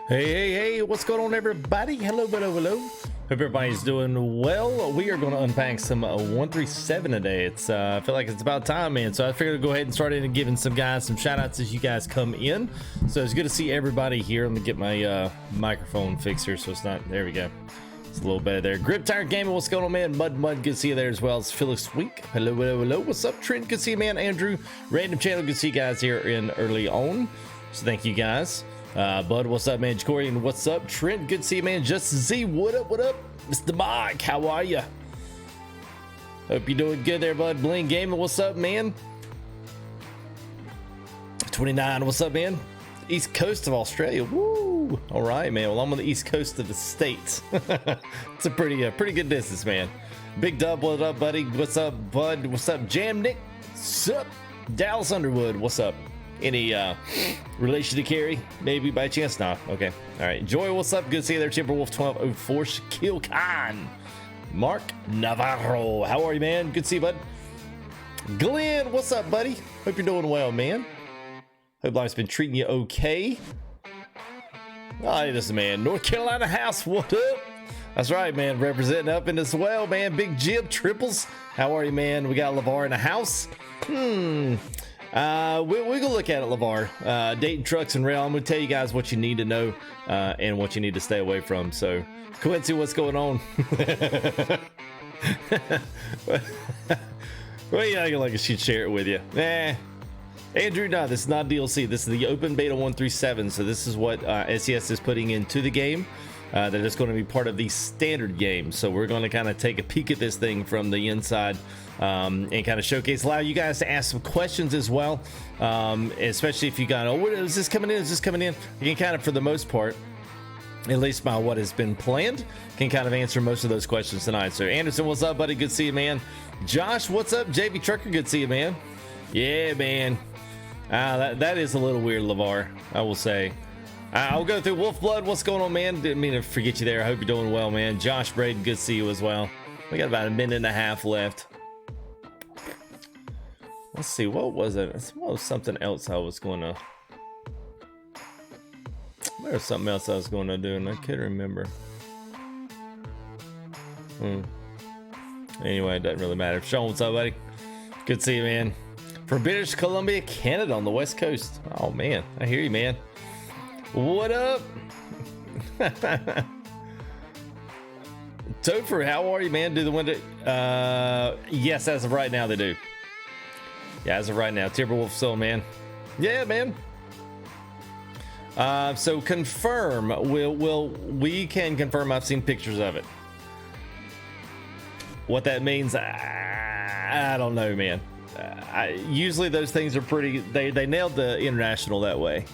Hey, what's going on, everybody? Hello. Hope everybody's doing well. We are going to unpack some 137 today. It's I feel like it's about time, man. So I figured to go ahead and start in and giving some guys some shout outs as you guys come in. So it's good to see everybody here. Let me get my microphone fixed here so it's not, there we go. It's a little better there. Grip Tire Gaming, what's going on, man? Mud, good to see you there as well. It's Felix Week. Hello. What's up, Trent? Good to see you, man. Andrew, Random Channel, good to see you guys here in early on. So thank you guys. Bud, what's up, man? Jacorian, what's up? Trent, good to see you, man. Justin Z, what up? Mr. Mike, how are you? Hope you're doing good there, bud. Bling Gaming, what's up, man? 29, what's up, man? East Coast of Australia, woo! All right, man. Well, I'm on the East Coast of the States. It's a pretty good distance, man. Big Dub, what up, buddy? What's up, Bud? What's up, Jam Nick? What's up? Dallas Underwood, what's up? Any relation to Carrie? Maybe by chance? Nah. Okay. All right. Joy, what's up? Good to see you there. Timberwolf 1204. Shaquille Khan. Mark Navarro. How are you, man? Good to see you, bud. Glenn, what's up, buddy? Hope you're doing well, man. Hope life's been treating you okay. Oh, this is, man. North Carolina house. What up? That's right, man. Representing up in this well, man. Big Jib Triples. How are you, man? We got LeVar in the house. We go look at it, LeVar. Dayton Trucks and Rail. I'm going to tell you guys what you need to know and what you need to stay away from. So, Quincy, what's going on? Well, yeah, I like I should share it with you. Andrew, no, this is not DLC. This is the open beta 137. So this is what SES is putting into the game. That is going to be part of the standard game. So we're going to kind of take a peek at this thing from the inside. And kind of showcase, allow you guys to ask some questions as well, especially if you got, what is this coming in? You can kind of, for the most part, at least by what has been planned, can kind of answer most of those questions tonight. So Anderson, what's up, buddy? Good to see you, man. Josh, what's up? JB Trucker, good to see you, man. Yeah, man. That is a little weird, LeVar, I will say. I'll go through Wolf Blood. What's going on, man? Didn't mean to forget you there. I hope you're doing well, man. Josh Braden, good to see you as well. We got about a minute and a half left. Let's see, what was it? What was something else I was going to... There was something else I was going to do, and I can't remember. Anyway, it doesn't really matter. Sean, what's up, buddy? Good to see you, man. From British Columbia, Canada, on the West Coast. Oh, man. I hear you, man. What up? Topher, how are you, man? Do the window... yes, as of right now, they do. Yeah, as of right now, Timberwolf still, man. Yeah, man. So confirm. We can confirm. I've seen pictures of it. What that means, I don't know, man. Usually those things are pretty. They nailed the international that way.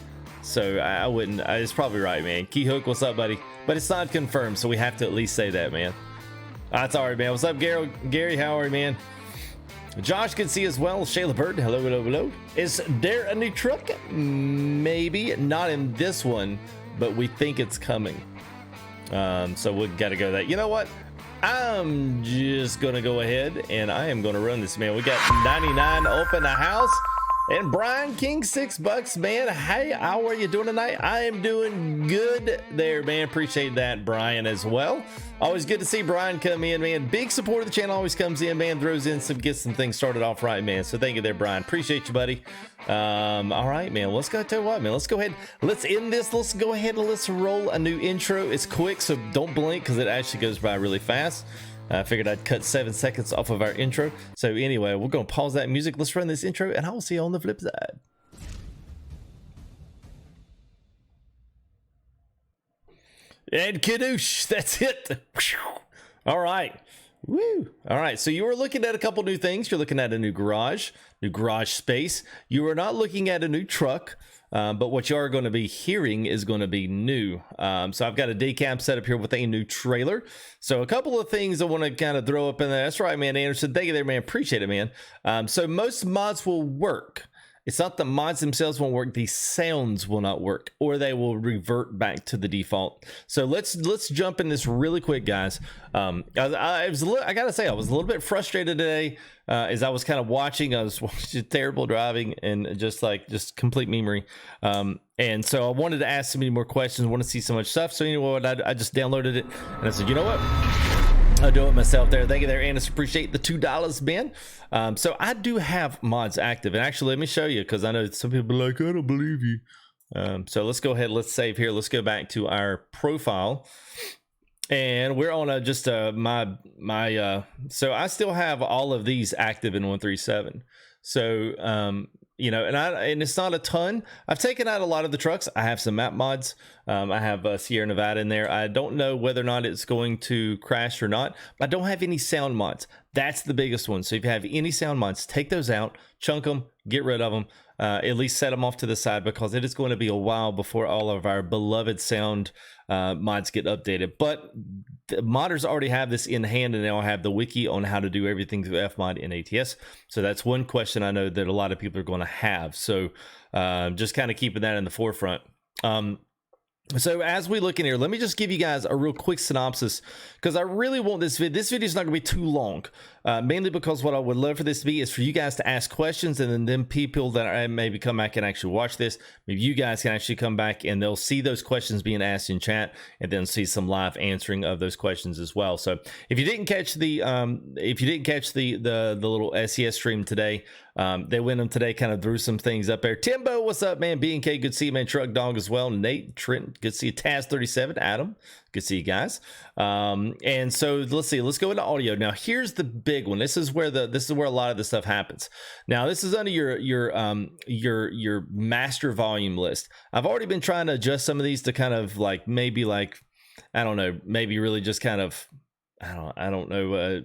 So I wouldn't. It's probably right, man. Key Hook, what's up, buddy? But it's not confirmed, so we have to at least say that, man. That's all right, man. What's up, Gary? How are you, man? Josh can see as well. Shayla Bird, hello. Is there a new truck? Maybe not in this one, but we think it's coming. So we gotta go that. You know what? I'm just gonna go ahead and I am gonna run this, man. We got 99 up in the house. And Brian King, $6, man. Hey, how are you doing tonight? I am doing good there, man. Appreciate that, Brian, as well. Always good to see Brian come in, man. Big support of the channel, always comes in, man. Throws in gets some things started off right, man. So thank you there, Brian. Appreciate you, buddy. All right, man. Let's go. Tell you what, man. Let's go ahead. Let's end this. Let's go ahead and let's roll a new intro. It's quick, so don't blink because it actually goes by really fast. I figured I'd cut 7 seconds off of our intro. So anyway, we're going to pause that music. Let's run this intro, and I will see you on the flip side. And kadoosh, that's it. All right. Woo. All right. So you were looking at a couple new things. You're looking at a new garage space. You are not looking at a new truck. But what you are going to be hearing is going to be new. So I've got a decap set up here with a new trailer. So a couple of things I want to kind of throw up in there. That's right, man. Anderson, thank you there, man. Appreciate it, man. So most mods will work. It's not the mods themselves won't work. The sounds will not work, or they will revert back to the default. So let's jump in this really quick, guys. I gotta say, I was a little bit frustrated today is I was kind of watching. I was watching terrible driving and just complete memory. And so I wanted to ask so many more questions. I want to see so much stuff. So you know what? I just downloaded it and I said, you know what? I'll do it myself there. Thank you there, Annis. Appreciate the $2, Ben. So I do have mods active. And actually, let me show you because I know some people are like, I don't believe you. So let's go ahead. Let's save here. Let's go back to our profile. And we're on so I still have all of these active in 137. So, you know, and it's not a ton. I've taken out a lot of the trucks. I have some map mods. I have Sierra Nevada in there. I don't know whether or not it's going to crash or not, but I don't have any sound mods. That's the biggest one. So if you have any sound mods, take those out, chunk them, get rid of them, at least set them off to the side, because it is going to be a while before all of our beloved sound mods get updated. But the modders already have this in hand, and they'll have the wiki on how to do everything through Fmod in ATS. So that's one question I know that a lot of people are going to have. So just kind of keeping that in the forefront. So as we look in here, let me just give you guys a real quick synopsis, because I really want this video. This video is not going to be too long, mainly because what I would love for this to be is for you guys to ask questions, and then people that maybe come back and actually watch this, maybe you guys can actually come back and they'll see those questions being asked in chat, and then see some live answering of those questions as well. So if you didn't catch the the little SES stream today, they went them today, kind of threw some things up there. Timbo, what's up, man? B&K, good to see you, man. Truck Dog as well. Nate, Trent, good to see you. Taz37, Adam, good to see you guys. And so let's see. Let's go into audio now. Here's the big one. This is where a lot of the stuff happens. Now this is under your master volume list. I've already been trying to adjust some of these to kind of like maybe like I don't know, maybe really just kind of I don't know.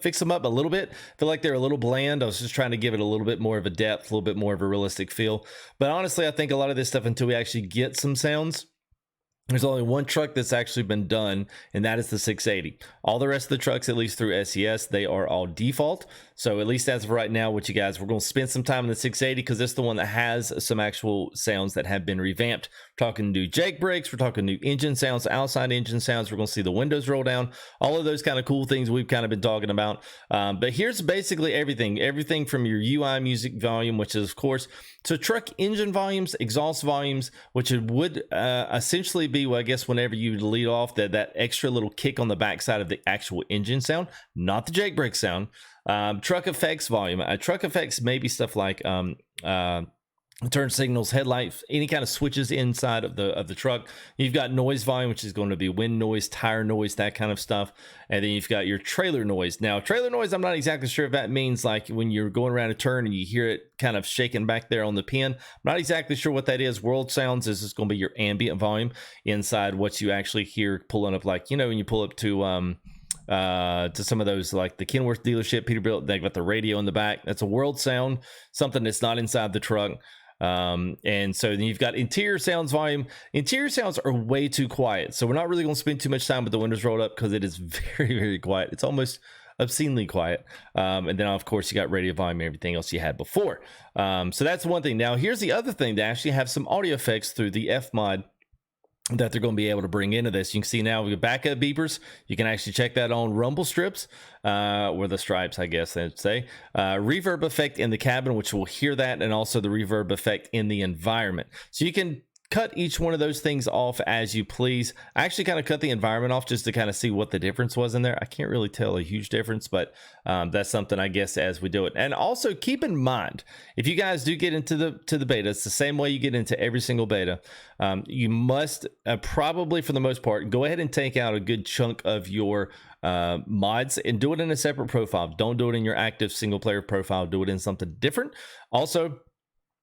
Fix them up a little bit. Feel like they're a little bland. I was just trying to give it a little bit more of a depth, a little bit more of a realistic feel. But honestly, I think a lot of this stuff, until we actually get some sounds, there's only one truck that's actually been done, and that is the 680. All the rest of the trucks, at least through SES, they are all default. So at least as of right now, we're going to spend some time in the 680, because it's the one that has some actual sounds that have been revamped. We're talking new Jake brakes, we're talking new engine sounds, outside engine sounds. We're going to see the windows roll down, all of those kind of cool things we've kind of been talking about. But here's basically everything from your UI music volume, which is of course, so truck engine volumes, exhaust volumes, which it would essentially be, well, I guess whenever you lead off that extra little kick on the backside of the actual engine sound, not the Jake brake sound. Truck effects volume. Truck effects may be stuff like turn signals, headlights, any kind of switches inside of the truck. You've got noise volume, which is going to be wind noise, tire noise, that kind of stuff. And then you've got your trailer noise. Now, trailer noise, I'm not exactly sure if that means like when you're going around a turn and you hear it kind of shaking back there on the pin. I'm not exactly sure what that is. World sounds is just going to be your ambient volume inside what you actually hear pulling up, like, you know, when you pull up to some of those, like the Kenworth dealership, Peterbilt, they got the radio in the back. That's a world sound, something that's not inside the truck. And so then you've got interior sounds volume. Interior sounds are way too quiet, so we're not really going to spend too much time with the windows rolled up, because it is very, very quiet. It's almost obscenely quiet. And then of course you got radio volume and everything else you had before. So that's one thing. Now here's the other thing. They actually have some audio effects through the Fmod that they're going to be able to bring into this. You can see now we got backup beepers. You can actually check that on rumble strips, or the stripes, I guess they'd say. Reverb effect in the cabin, which will hear that, and also the reverb effect in the environment. So you can cut each one of those things off as you please. I actually kind of cut the environment off just to kind of see what the difference was in there. I can't really tell a huge difference, but that's something, I guess, as we do it. And also keep in mind, if you guys do get into the beta, it's the same way you get into every single beta. You must probably, for the most part, go ahead and take out a good chunk of your mods and do it in a separate profile. Don't do it in your active single player profile. Do it in something different. Also,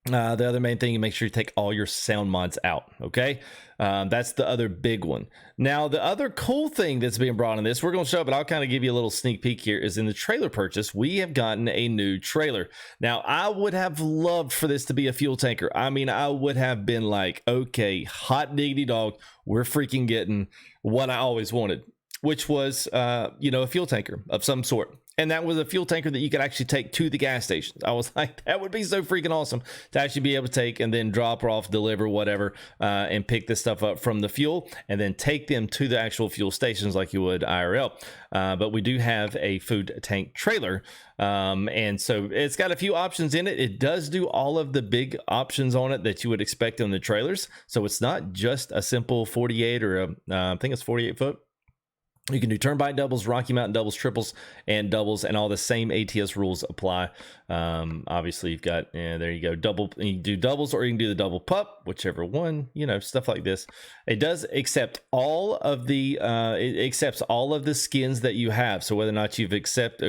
the other main thing, you make sure you take all your sound mods out. Okay, that's the other big one. Now, the other cool thing that's being brought in this, we're going to show it, but I'll kind of give you a little sneak peek here, is in the trailer purchase, we have gotten a new trailer. Now, I would have loved for this to be a fuel tanker. I mean, I would have been like, okay, hot diggity dog, we're freaking getting what I always wanted. which was, a fuel tanker of some sort. And that was a fuel tanker that you could actually take to the gas stations. I was like, that would be so freaking awesome to actually be able to take and then drop off, deliver, whatever, and pick this stuff up from the fuel and then take them to the actual fuel stations like you would IRL. But we do have a food tank trailer. And so it's got a few options in it. It does do all of the big options on it that you would expect on the trailers. So it's not just a simple 48 or I think it's 48 foot. You can do turn-by doubles, Rocky Mountain doubles, triples, and doubles, and all the same ATS rules apply. Obviously, you've got, there you go, double. You can do doubles, or you can do the double pup, whichever one, stuff like this. It does accept all of the, it accepts all of the skins that you have. So whether or not you've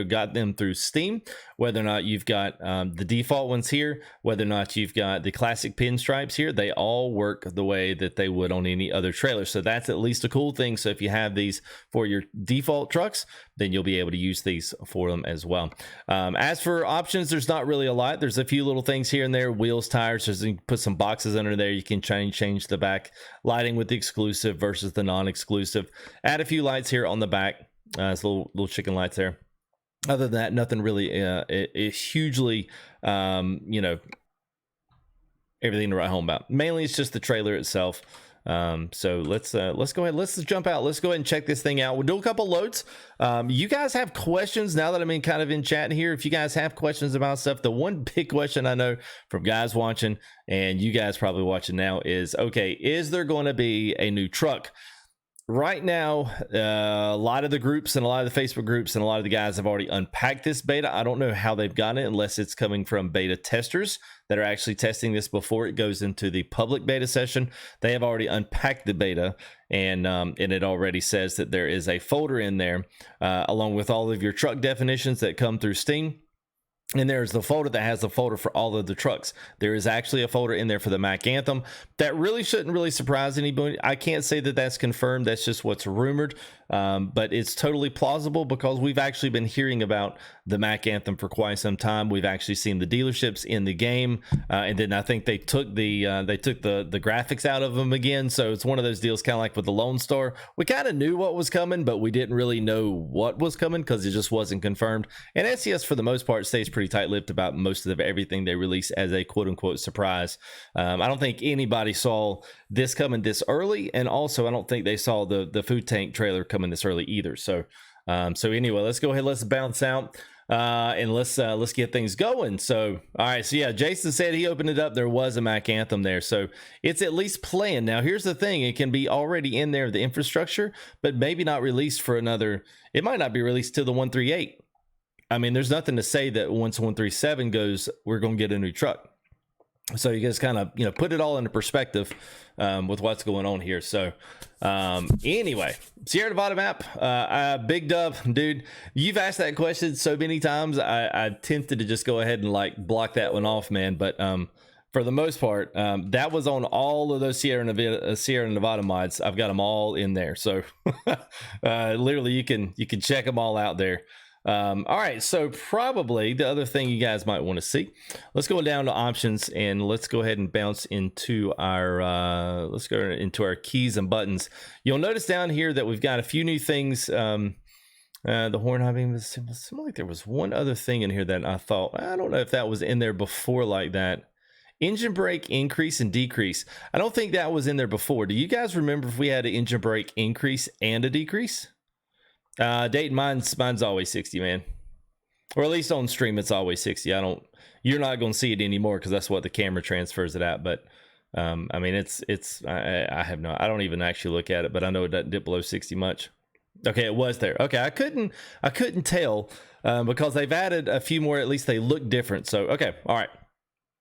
got them through Steam, whether or not you've got the default ones here, whether or not you've got the classic pinstripes here, they all work the way that they would on any other trailer. So that's at least a cool thing. So if you have these for your default trucks, then you'll be able to use these for them as well. As for options, there's not really a lot. There's a few little things here and there, wheels, tires. You can put some boxes under there. You can change the back lighting with the exclusive versus the non-exclusive. Add a few lights here on the back. It's little chicken lights there. Other than that, nothing really is hugely, everything to write home about. Mainly, it's just the trailer itself. So let's go ahead. Let's jump out. Let's go ahead and check this thing out. We'll do a couple loads. You guys have questions now that I'm kind of in chat here. If you guys have questions about stuff, the one big question I know from guys watching and you guys probably watching now is, okay, is there going to be a new truck? Right now, a lot of the groups and a lot of the Facebook groups and a lot of the guys have already unpacked this beta. I don't know how they've gotten it unless it's coming from beta testers that are actually testing this before it goes into the public beta session. They have already unpacked the beta, and it already says that there is a folder in there along with all of your truck definitions that come through Steam. And there's the folder that has the folder for all of the trucks. There is actually a folder in there for the Mac Anthem. That really shouldn't really surprise anybody. I can't say that that's confirmed. That's just what's rumored. But it's totally plausible because we've actually been hearing about the Mac Anthem for quite some time. We've actually seen the dealerships in the game. And then I think they took the graphics out of them again. So it's one of those deals kind of like with the Lone Star. We kind of knew what was coming, but we didn't really know what was coming because it just wasn't confirmed. And SES, for the most part, stays pretty tight-lipped about most of everything they release as a quote-unquote surprise. I don't think anybody saw this coming this early, and also I don't think they saw the food tank trailer coming this early either. So anyway, let's go ahead, let's bounce out and let's get things going. So all right, so yeah, Jason said he opened it up, there was a Mac Anthem there, so it's at least playing. Now here's the thing, it can be already in there, the infrastructure, but maybe not released for another, it might not be released till the 138. I mean, there's nothing to say that once 137 goes, we're going to get a new truck. So you guys kind of, put it all into perspective with what's going on here. So anyway, Sierra Nevada map, Big Dub, dude, you've asked that question so many times. I tempted to just go ahead and block that one off, man. But for the most part, that was on all of those Sierra Nevada mods. I've got them all in there. So literally you can check them all out there. All right, so probably the other thing you guys might want to see, let's go down to options and let's go ahead and bounce into our keys and buttons. You'll notice down here that we've got a few new things. The horn hopping, it seemed like there was one other thing in here that I thought, I don't know if that was in there before like that. Engine brake increase and decrease. I don't think that was in there before. Do you guys remember if we had an engine brake increase and a decrease? Dayton, mine's always 60, man, or at least on stream it's always 60. You're not going to see it anymore because that's what the camera transfers it at. But I mean, I don't even actually look at it, but I know it doesn't dip below 60 much. Okay, it was there. Okay, I couldn't tell because they've added a few more. At least they look different. So okay, all right.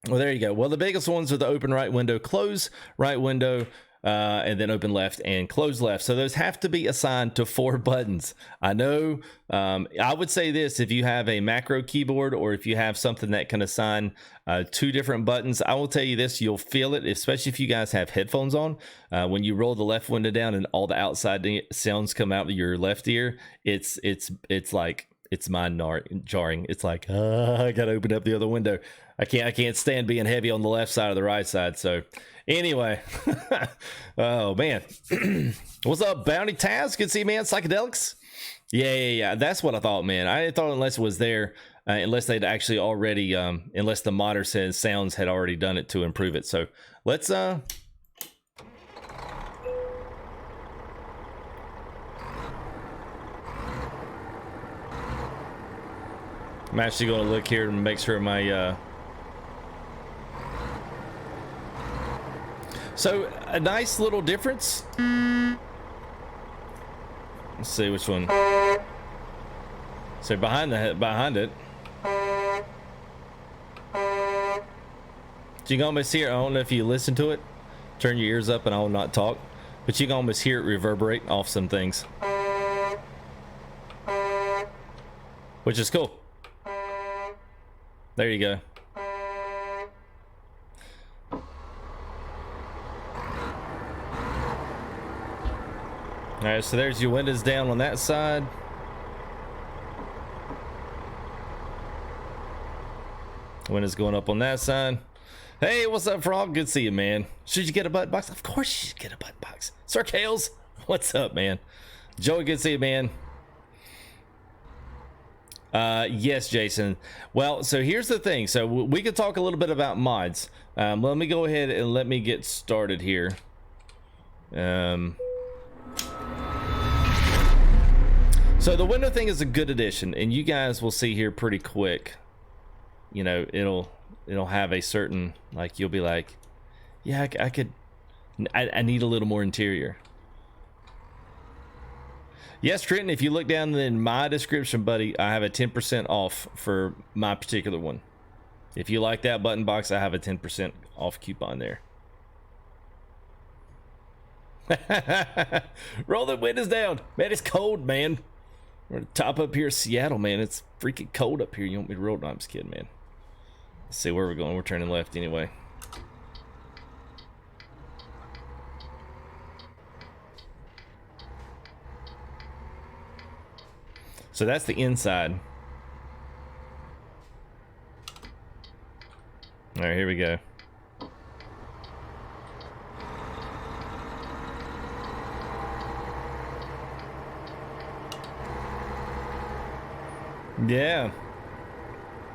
Well, there you go. Well, the biggest ones are the open right window, close right window, and then open left and close left. So those have to be assigned to 4 buttons. I know. I would say this, if you have a macro keyboard or if you have something that can assign 2 different buttons, I will tell you this, you'll feel it, especially if you guys have headphones on. When you roll the left window down and all the outside sounds come out of your left ear, it's like, it's mind jarring. It's like, I gotta open up the other window. I can't stand being heavy on the left side or the right side. So Anyway, oh man, what's up, Bounty Taz? Good to see you, man. Psychedelics. Yeah. That's what I thought, man. I thought unless it was there, unless they'd actually already, unless the modder says sounds had already done it to improve it. So let's I'm actually going to look here and make sure my so a nice little difference. Let's see which one. So behind it, you can almost hear. I don't know if you listen to it. Turn your ears up, and I will not talk. But you can almost hear it reverberate off some things, which is cool. There you go. All right, so there's your windows down on that side. Windows going up on that side. Hey, what's up, Frog? Good to see you, man. Should you get a button box? Of course you should get a button box. Sir Kales, what's up, man? Joey, good to see you, man. Yes, Jason. Well, so here's the thing. So we could talk a little bit about mods. Let me go ahead and let me get started here. So the window thing is a good addition, and you guys will see here pretty quick. You know, it'll have a certain, like, you'll be like, yeah, I need a little more interior. Yes, Trenton, if you look down in my description, buddy, I have a 10% off for my particular one. If you like that button box, I have a 10% off coupon there. Roll the windows down. Man, it's cold, man. We're at the top up here in Seattle, man. It's freaking cold up here. You want me to roll? No, I'm just kidding, man. Let's see where we're going. We're turning left anyway. So that's the inside. All right, here we go. Yeah.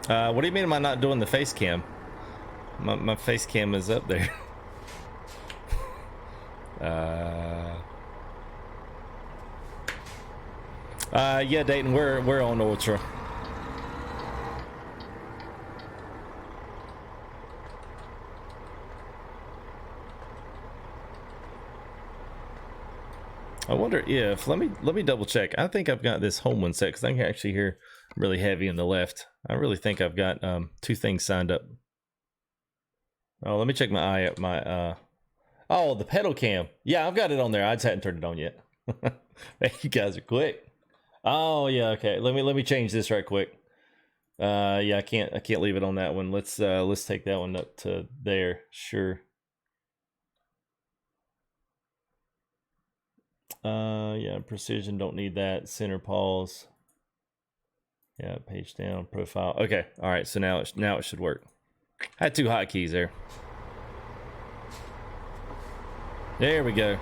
What do you mean am I not doing the face cam? My face cam is up there. Yeah, Dayton, we're on Ultra. I wonder if let me double check. I think I've got this home one set because I can actually hear really heavy in the left. I really think I've got two things signed up. Oh, let me check my oh, the pedal cam. Yeah, I've got it on there. I just hadn't turned it on yet. You guys are quick. Oh yeah, okay. Let me change this right quick. Yeah, I can't leave it on that one. Let's take that one up to there. Sure. Yeah, precision, don't need that. Center pause. Yeah, page down, profile. Okay, all right. So now it should work. I had two hotkeys there. There we go.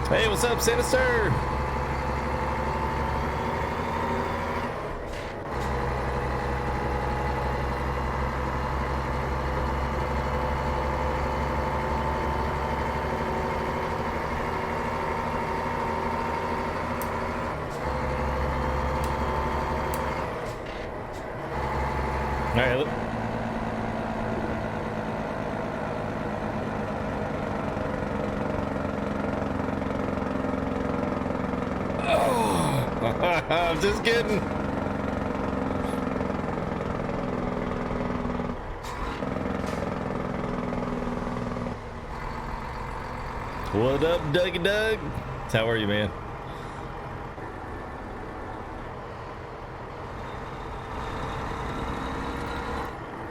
Hey, what's up, Sinister? All right, I'm just kidding. What up, Dougie Doug? How are you, man?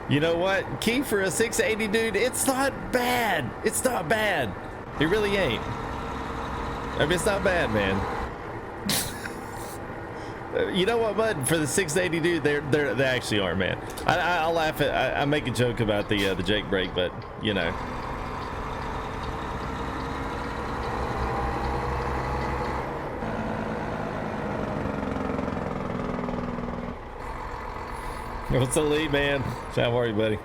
You know what? Key for a 680, dude, it's not bad. It's not bad. He really ain't. I mean, it's not bad, man. You know what, bud? For the 680 dude, they actually are, man. I'll laugh at. I make a joke about the Jake break, but you know. What's the lead, man? How are you, buddy?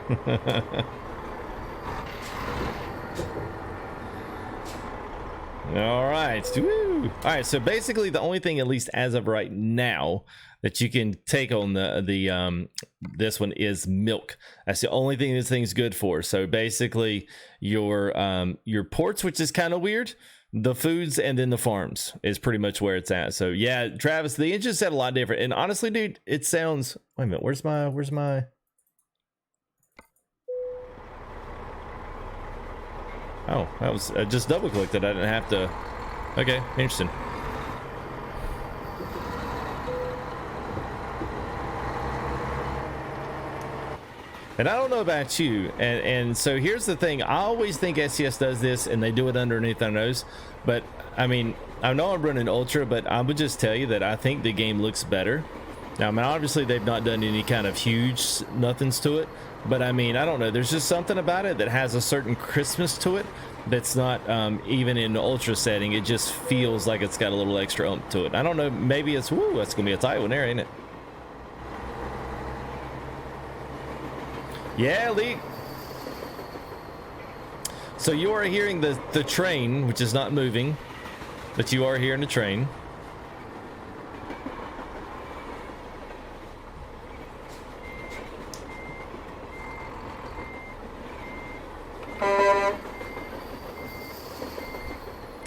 All right. Woo. All right. So basically, the only thing, at least as of right now, that you can take on the this one is milk. That's the only thing this thing's good for. So basically, your ports, which is kind of weird. The foods and then the farms is pretty much where it's at. So yeah, Travis, the engine sound a lot different. And honestly, dude, it sounds. Wait a minute. Where's my? Oh, that was I just double clicked it. I didn't have to. Okay, interesting. And I don't know about you, and so here's the thing. I always think SCS does this, and they do it underneath our nose. But I mean, I know I'm running Ultra, but I would just tell you that I think the game looks better. Now, I mean, obviously they've not done any kind of huge nothings to it, but I mean, I don't know. There's just something about it that has a certain crispness to it that's not even in the Ultra setting. It just feels like it's got a little extra oomph to it. I don't know. Maybe it's woo. That's gonna be a tight one there, ain't it? Yeah, Lee. So you are hearing the train, which is not moving, but you are hearing the train.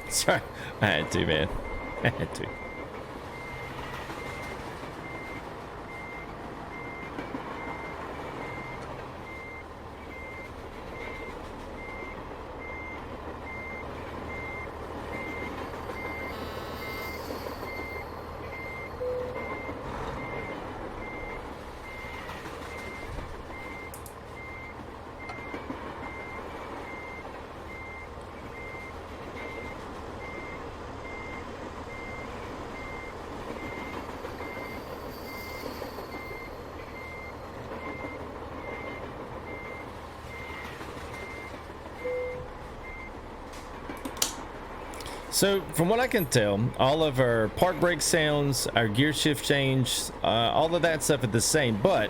Sorry, I had to, man. I had to. So from what I can tell, all of our park brake sounds, our gear shift change, all of that stuff is the same. But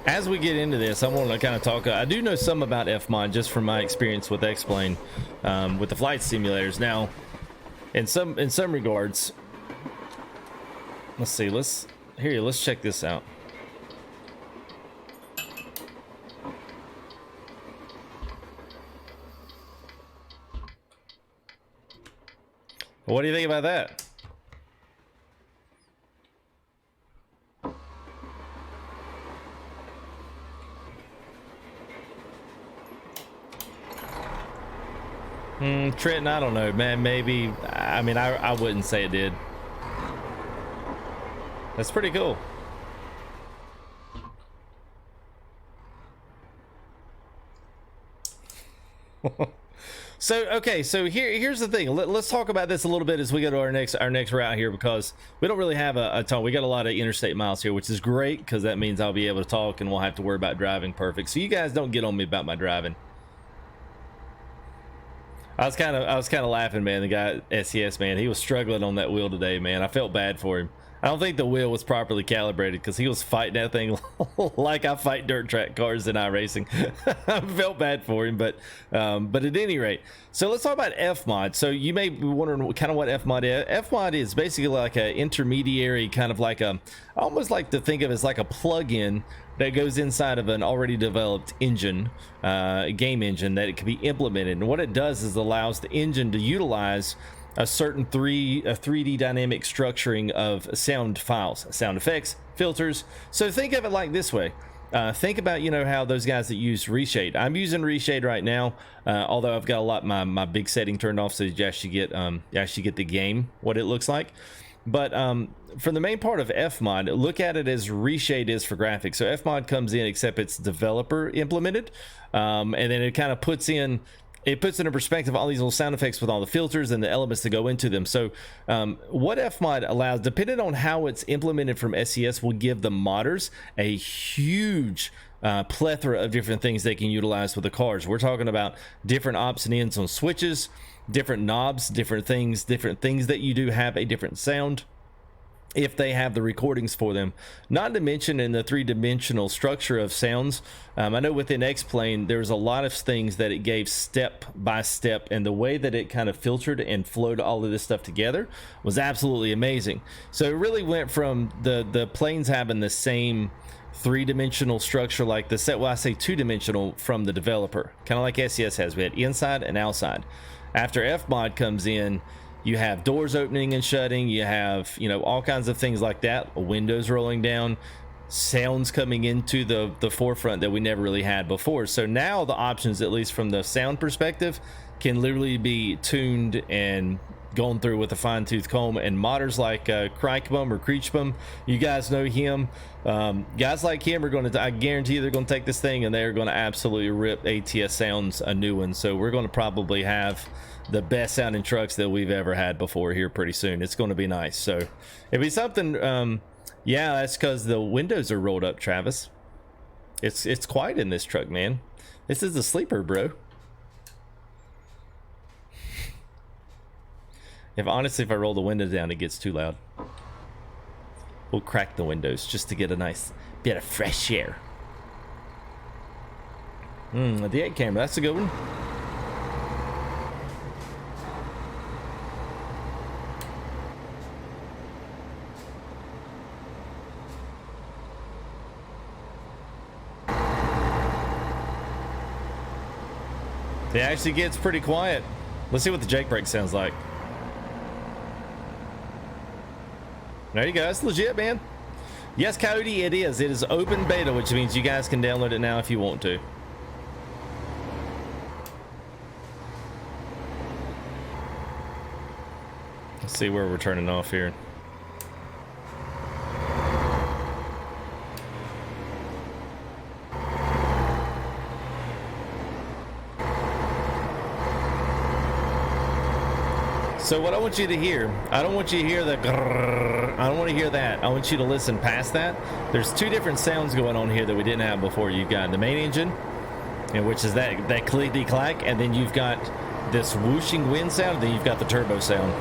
as we get into this, I want to kind of talk. I do know some about Fmod just from my experience with X-Plane, with the flight simulators. Now, in some regards, let's see. Let's check this out. What do you think about that? Trenton, I don't know, man. Maybe. I mean, I wouldn't say it did. That's pretty cool. So okay, so here's the thing. Let's talk about this a little bit as we go to our next route here, because we don't really have a ton. We got a lot of interstate miles here, which is great because that means I'll be able to talk and won't have to worry about driving perfect. So you guys don't get on me about my driving. I was kind of laughing, man. The guy SES, man, he was struggling on that wheel today, man. I felt bad for him. I don't think the wheel was properly calibrated because he was fighting that thing like I fight dirt track cars in iRacing. I felt bad for him, but at any rate, so let's talk about Fmod. So you may be wondering kind of what Fmod is. Fmod is basically like an intermediary, kind of like I almost like to think of it as like a plug-in that goes inside of an already developed engine, game engine, that it can be implemented. And what it does is allows the engine to utilize a certain 3D dynamic structuring of sound files, sound effects, filters. So think of it like this way. Think about, you know, how those guys that use reshade. I'm using reshade right now, although I've got a lot my big setting turned off so you actually get the game what it looks like. But for the main part of Fmod, look at it as reshade is for graphics. So Fmod comes in, except it's developer implemented, and then it kind of puts in it puts into perspective all these little sound effects with all the filters and the elements that go into them. So what Fmod allows, depending on how it's implemented from SES, will give the modders a huge plethora of different things they can utilize with the cars. We're talking about different ops and ends on switches, different knobs, different things that you do have a different sound if they have the recordings for them. Not to mention in the three-dimensional structure of sounds, I know within X-Plane there's a lot of things that it gave step by step, and the way that it kind of filtered and flowed all of this stuff together was absolutely amazing. So it really went from the planes having the same three-dimensional structure like the set, well, I say two-dimensional from the developer, kind of like SES has. We had inside and outside. After Fmod comes in, you have doors opening and shutting, you have, you know, all kinds of things like that, windows rolling down, sounds coming into the forefront that we never really had before. So now the options, at least from the sound perspective, can literally be tuned and gone through with a fine-tooth comb. And modders like Krikebum or Creechbum, you guys know him, guys like him are going to, I guarantee they're going to take this thing and they're going to absolutely rip ATS Sounds a new one. So we're going to probably have the best sounding trucks that we've ever had before here pretty soon. It's going to be nice. So it'd be something. Yeah, that's because the windows are rolled up, Travis. It's quiet in this truck, man. This is a sleeper, bro. If honestly, if I roll the windows down, it gets too loud. We'll crack the windows just to get a nice bit of fresh air. The 8 camera, that's a good one. It actually gets pretty quiet. Let's see what the Jake brake sounds like. There you go. It's legit, man. Yes, Coyote, it is. It is open beta, which means you guys can download it now if you want to. Let's see where we're turning off here. So what I want you to hear, I don't want you to hear the grrr, I don't want to hear that. I want you to listen past that. There's two different sounds going on here that we didn't have before. You've got the main engine, which is that clickety clack, and then you've got this whooshing wind sound, and then you've got the turbo sound.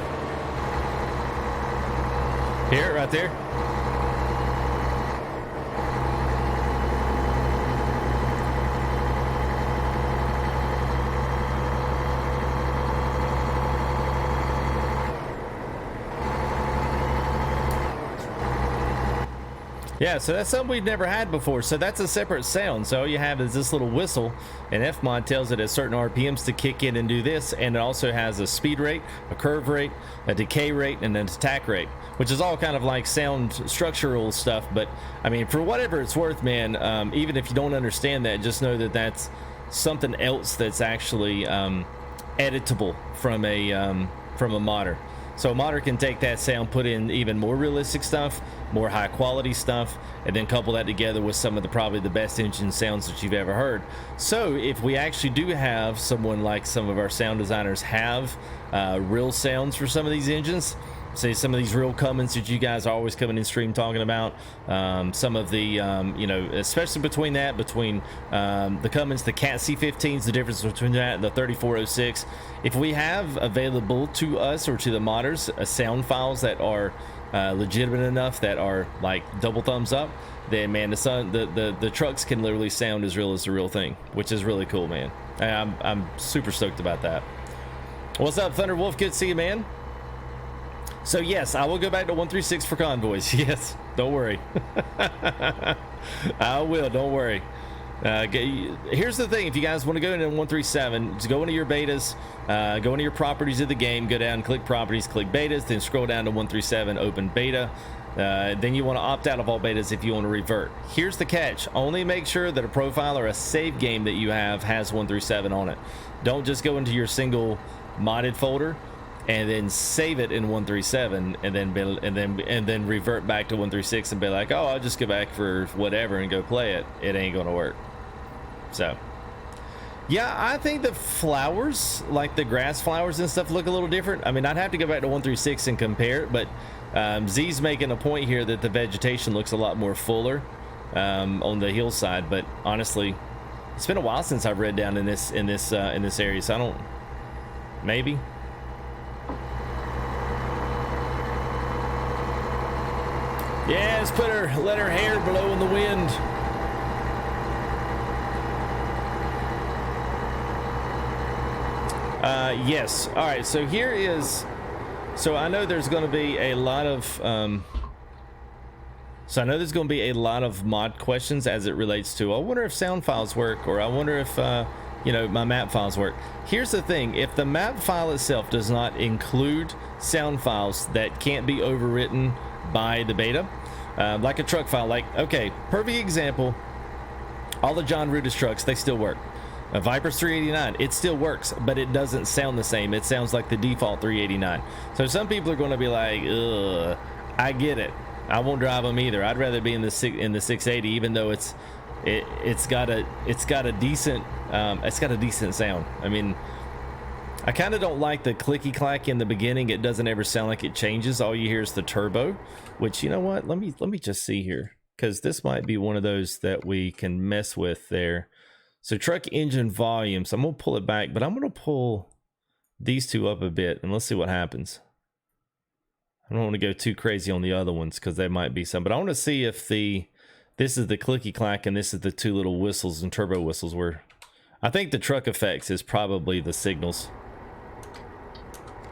Here, right there. Yeah, so that's something we've never had before. So that's a separate sound. So all you have is this little whistle, and Fmod tells it at certain RPMs to kick in and do this. And it also has a speed rate, a curve rate, a decay rate, and an attack rate, which is all kind of like sound structural stuff. But I mean, for whatever it's worth, man, even if you don't understand that, just know that that's something else that's actually editable from a modder. So a modder can take that sound, put in even more realistic stuff, more high quality stuff, and then couple that together with some of the probably the best engine sounds that you've ever heard. So if we actually do have someone like some of our sound designers have real sounds for some of these engines, say some of these real Cummins that you guys are always coming in stream talking about, some of the you know, especially between the Cummins, the Cat C15s, the difference between that and the 3406, if we have available to us or to the modders sound files that are legitimate enough, that are like double thumbs up, then man, the trucks can literally sound as real as the real thing, which is really cool, man. I'm super stoked about that. What's up, Thunder Wolf? Good to see you, man. So yes, I will go back to 136 for convoys. Yes, don't worry. I will, don't worry. Here's the thing, if you guys want to go into 137, just go into your betas, go into your properties of the game, go down, click properties, click betas, then scroll down to 137, open beta. Then you want to opt out of all betas if you want to revert. Here's the catch: only make sure that a profile or a save game that you have has 137 on it. Don't just go into your single modded folder and then save it in 137 and then revert back to 136 and be like, oh, I'll just go back for whatever and go play it. It ain't gonna work. So Yeah, I think the flowers, like the grass flowers and stuff, look a little different. I mean, I'd have to go back to 1 through 6 and compare it, but Z's making a point here that the vegetation looks a lot more fuller on the hillside. But honestly, it's been a while since I've read down in this area, so I don't. Maybe. Yeah, let's let her hair blow in the wind. Yes. All right. So here is. So I know there's going to be a lot of. So I know there's going to be a lot of mod questions as it relates to. I wonder if sound files work, or I wonder if you know, my map files work. Here's the thing: if the map file itself does not include sound files that can't be overwritten by the beta, like a truck file, like okay, perfect example. All the John Rudis trucks, they still work. A Viper's 389, it still works, but it doesn't sound the same. It sounds like the default 389. So some people are going to be like, ugh, I get it. I won't drive them either. I'd rather be in the 680, even though it's got a decent sound. I mean, I kind of don't like the clicky clack in the beginning. It doesn't ever sound like it changes. All you hear is the turbo, which, you know what? Let me just see here, because this might be one of those that we can mess with there. So truck engine volume. So I'm going to pull it back, but I'm going to pull these two up a bit and let's see what happens. I don't want to go too crazy on the other ones because they might be some, but I want to see if this is the clicky clack and this is the two little whistles and turbo whistles where I think the truck effects is probably the signals.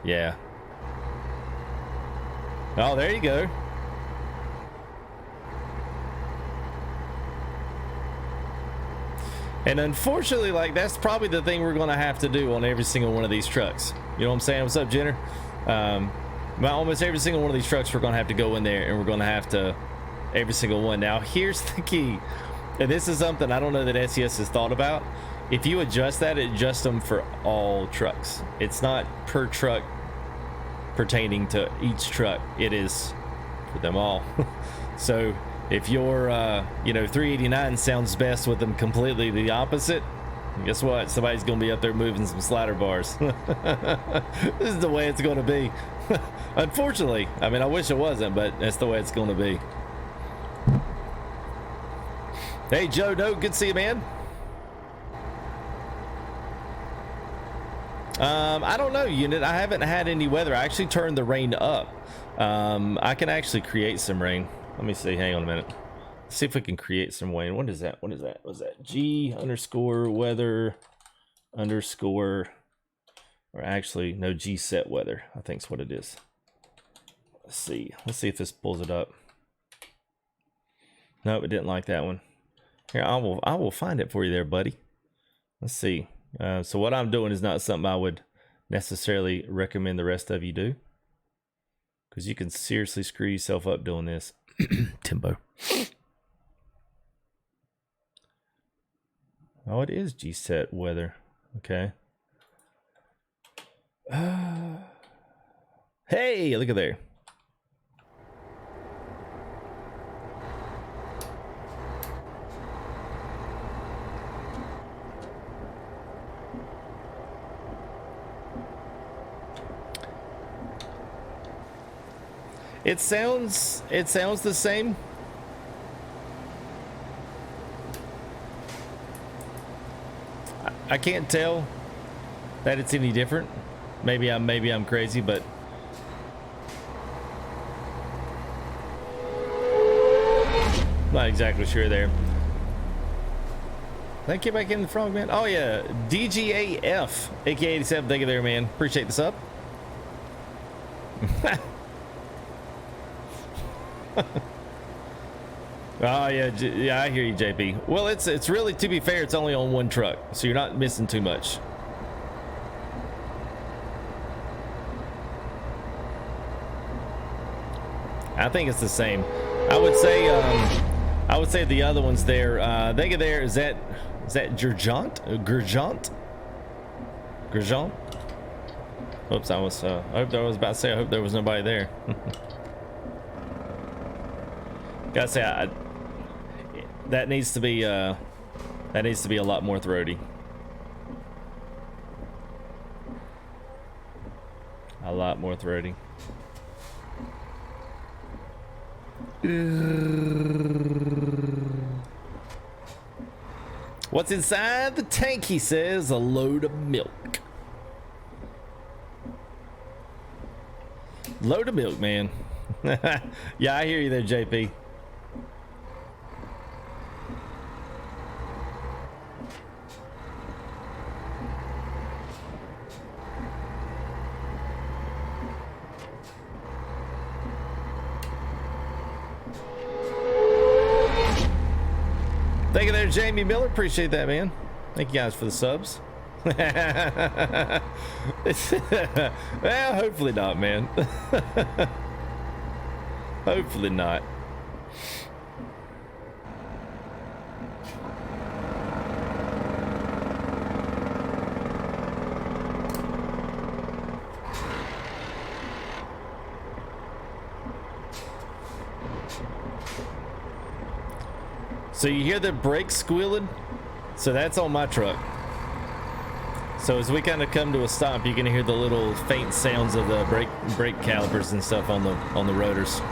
Yeah. Oh, there you go. And unfortunately, like, that's probably the thing we're going to have to do on every single one of these trucks. You know what I'm saying? What's up, Jenner? Almost every single one of these trucks, we're going to have to go in there and we're going to have to, every single one. Now, here's the key. And this is something I don't know that SES has thought about. If you adjust that, adjust them for all trucks. It's not per truck pertaining to each truck. It is for them all. So if your, you know, 389 sounds best with them completely the opposite, guess what? Somebody's going to be up there moving some slider bars. This is the way it's going to be. Unfortunately, I mean, I wish it wasn't, but that's the way it's going to be. Hey, Joe, no, good to see you, man. I don't know, Unit. I haven't had any weather. I actually turned the rain up. I can actually create some rain. Let me see. Hang on a minute. Let's see if we can create some rain. What is that? What is that? What's that? G underscore weather underscore, or actually no, G set weather, I think is what it is. Let's see. Let's see if this pulls it up. No, it didn't like that one. Here, I will find it for you there, buddy. Let's see. So what I'm doing is not something I would necessarily recommend the rest of you do, because you can seriously screw yourself up doing this. Timbo. Oh, it is G set weather. Okay. Hey, look at there. It sounds the same. I can't tell that it's any different. Maybe I'm crazy, but not exactly sure there. Thank you back in the frog, man. Oh yeah, DGAF AK87. Thank you there, man. Appreciate the sub. Oh yeah, I hear you, JP. Well, it's really, to be fair, it's only on one truck, so you're not missing too much. I think it's the same. I would say the other ones there. Think of there. Is that Gurjant? Oops, I was about to say. I hope there was nobody there. Gotta say, that needs to be a lot more throaty. lot more throaty. What's inside the tank, he says? A load of milk. Load of milk, man. Yeah, I hear you there, JP. Thank you there, Jamie Miller. Appreciate that, man. Thank you guys for the subs. Well, hopefully not, man. Hopefully not. So you hear the brakes squealing? So that's on my truck. So as we kind of come to a stop, you can hear the little faint sounds of the brake calipers and stuff on the rotors.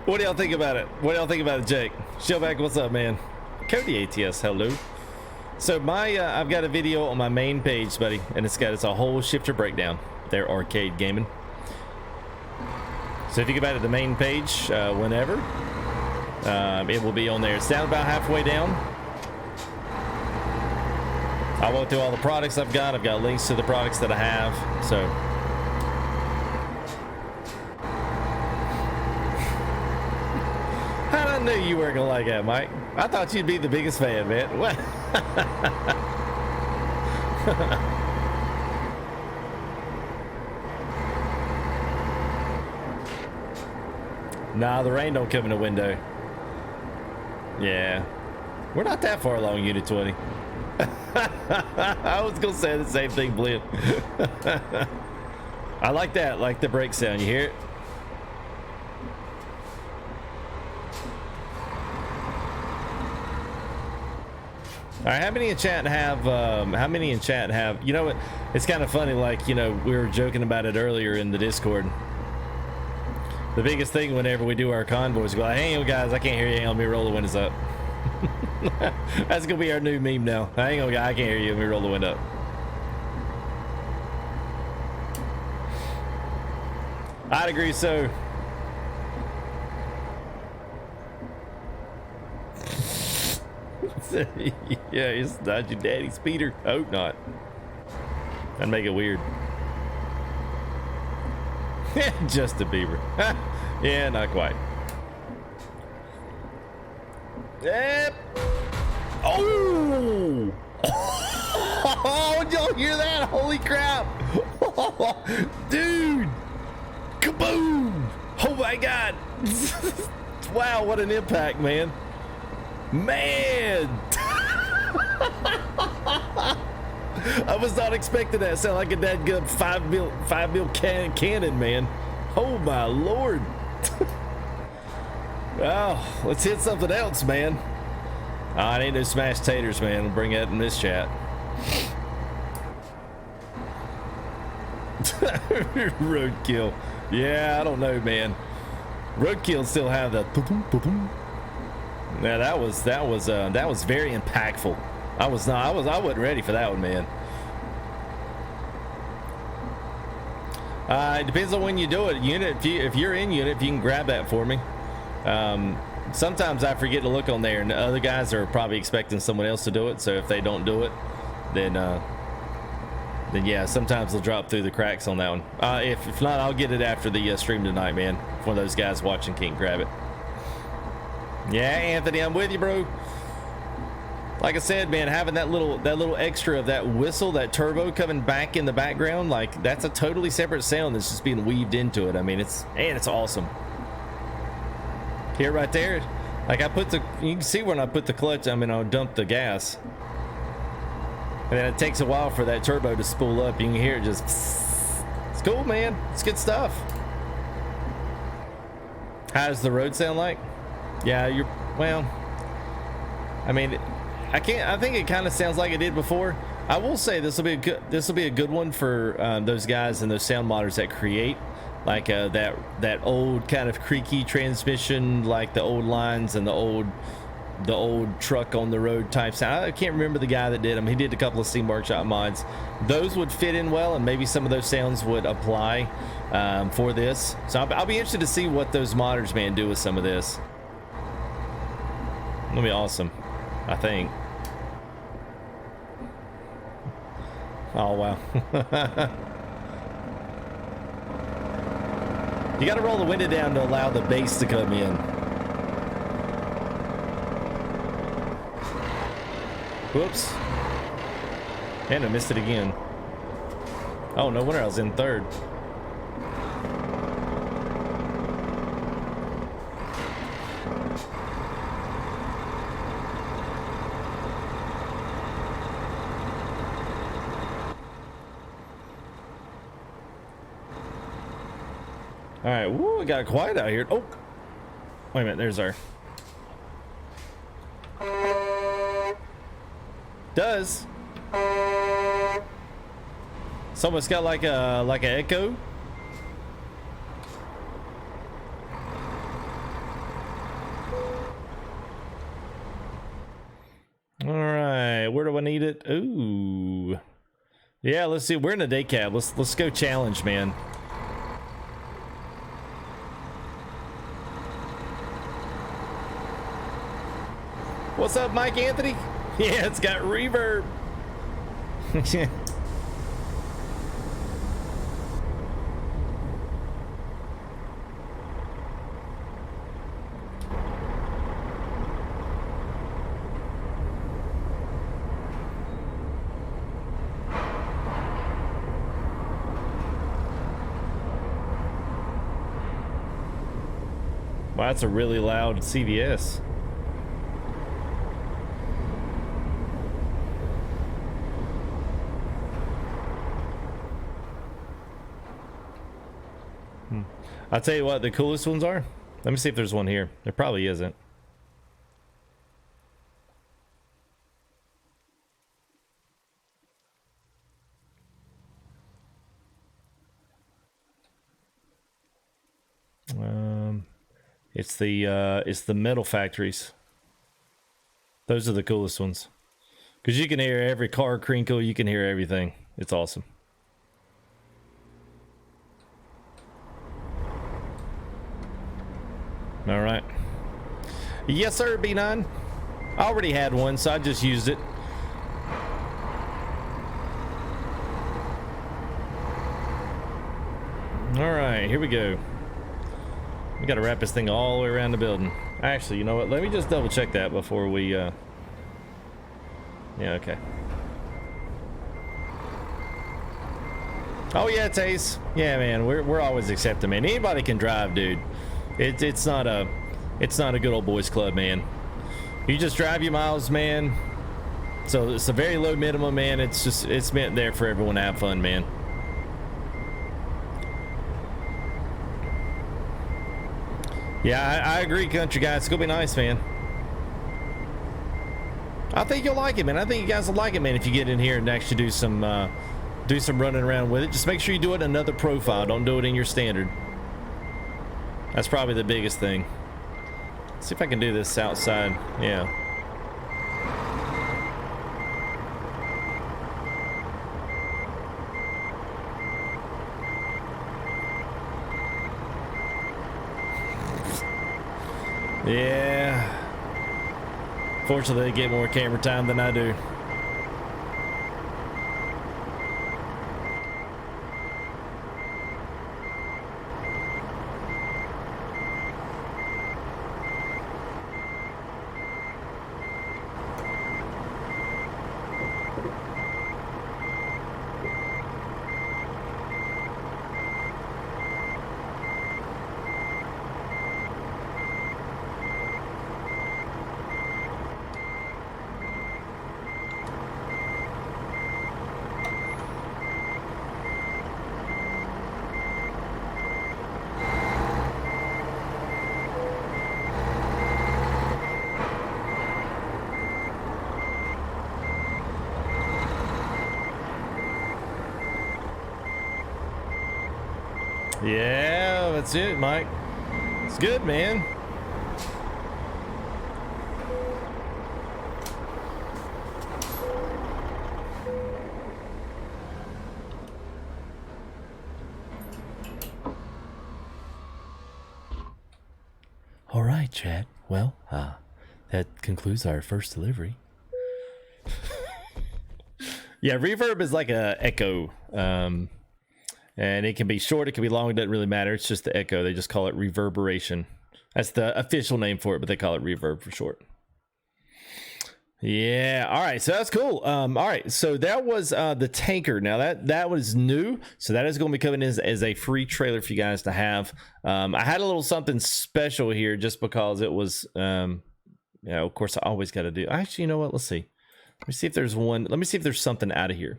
What do y'all think about it? What do y'all think about it, Jake? Shellback, what's up, man? Cody ATS, hello. So I've got a video on my main page, buddy, and it's a whole shifter breakdown. They're arcade gaming. So if you go back to the main page, whenever, it will be on there. It's down about halfway down. I walk through all the products I've got. I've got links to the products that I have. So. I knew you weren't gonna like that, Mike. I thought you'd be the biggest fan, man. What? Nah, the rain don't come in the window. Yeah, we're not that far along, Unit 20. I was gonna say the same thing, Blinn. I like that, like the brake sound. You hear it? All right, how many in chat have, you know what, it's kind of funny, like, you know, we were joking about it earlier in the Discord. The biggest thing whenever we do our convoys, we go like, hey, guys, I can't hear you, let me roll the windows up. That's gonna be our new meme now. I can't hear you, let me roll the window up. I'd agree, so. Yeah, it's not your daddy's speeder. I hope not. That'd make it weird. Justin Bieber. Yeah, not quite. Yep. Oh! Oh, did y'all hear that? Holy crap! Dude! Kaboom! Oh my god! Wow, what an impact, man! Man! I was not expecting that. Sound like a dead good 5 mil cannon, man. Oh my lord. Oh, let's hit something else, man. Oh, it ain't no smashed taters, man. We'll bring that in this chat. Roadkill. Yeah, I don't know, man. Roadkill still have the. Yeah, that was very impactful. I wasn't ready for that one, man. It depends on when you do it. Unit, if you're in unit, if you can grab that for me. Sometimes I forget to look on there, and the other guys are probably expecting someone else to do it. So if they don't do it, then then yeah, sometimes they'll drop through the cracks on that one. If not, I'll get it after the stream tonight, man. If one of those guys watching can't grab it. Yeah, Anthony, I'm with you, bro. Like I said, man, having that little extra of that whistle, that turbo coming back in the background, like that's a totally separate sound that's just being weaved into it. I mean, it's awesome. Here, right there, like you can see when I put the clutch, I mean, I'll dump the gas. And then it takes a while for that turbo to spool up. You can hear it just, it's cool, man. It's good stuff. How does the road sound like? Yeah, well, I mean, I think it kind of sounds like it did before. I will say this will be a good one for those guys and those sound modders that create like that old kind of creaky transmission, like the old lines and the old truck on the road type sound. I can't remember the guy that did them. He did a couple of Steam Workshop mods. Those would fit in well, and maybe some of those sounds would apply for this. So I'll be interested to see what those modders, man, do with some of this. It'll be awesome, I think. Oh, wow. You got to roll the window down to allow the bass to come in. Whoops. And I missed it again. Oh, no wonder I was in third. All right, woo, it got quiet out here. Oh, wait a minute, there's our. Does. It's almost got like an echo. All right, where do I need it? Ooh, yeah. Let's see. We're in a day cab. Let's go challenge, man. What's up, Mike Anthony? Yeah, it's got reverb. Wow, that's a really loud CVS. I'll tell you what the coolest ones are. Let me see if there's one here. There probably isn't. It's the metal factories. Those are the coolest ones. Because you can hear every car crinkle, you can hear everything. It's awesome. All right. Yes, sir, B9. I already had one, so I just used it. All right, here we go. We got to wrap this thing all the way around the building. Actually, you know what? Let me just double check that before we... Yeah, okay. Oh, yeah, Taze. Yeah, man, we're always accepting, man. Anybody can drive, dude. It's not a good old boys club, man. You just drive your miles, man. So it's a very low minimum, man. It's meant there for everyone to have fun, man. Yeah, I agree, country guy. It's gonna be nice, man. I think you'll like it, man. I think you guys will like it, man, if you get in here and actually do some running around with it. Just make sure you do it in another profile. Don't do it in your standard. That's probably the biggest thing. Let's see if I can do this outside. Yeah. Yeah. Fortunately, they get more camera time than I do. Yeah, that's it, Mike. It's good, man. All right, Chad. Well, that concludes our first delivery. Yeah, reverb is like a echo, and it can be short, it can be long. It doesn't really matter. It's just the echo. They just call it reverberation. That's the official name for it, but they call it reverb for short. Yeah. All right. So that's cool. All right. So that was the tanker. Now that was new. So that is going to be coming as a free trailer for you guys to have. I had a little something special here just because it was, of course I always got to do. Actually, you know what? Let's see. Let me see if there's one. Let me see if there's something out of here.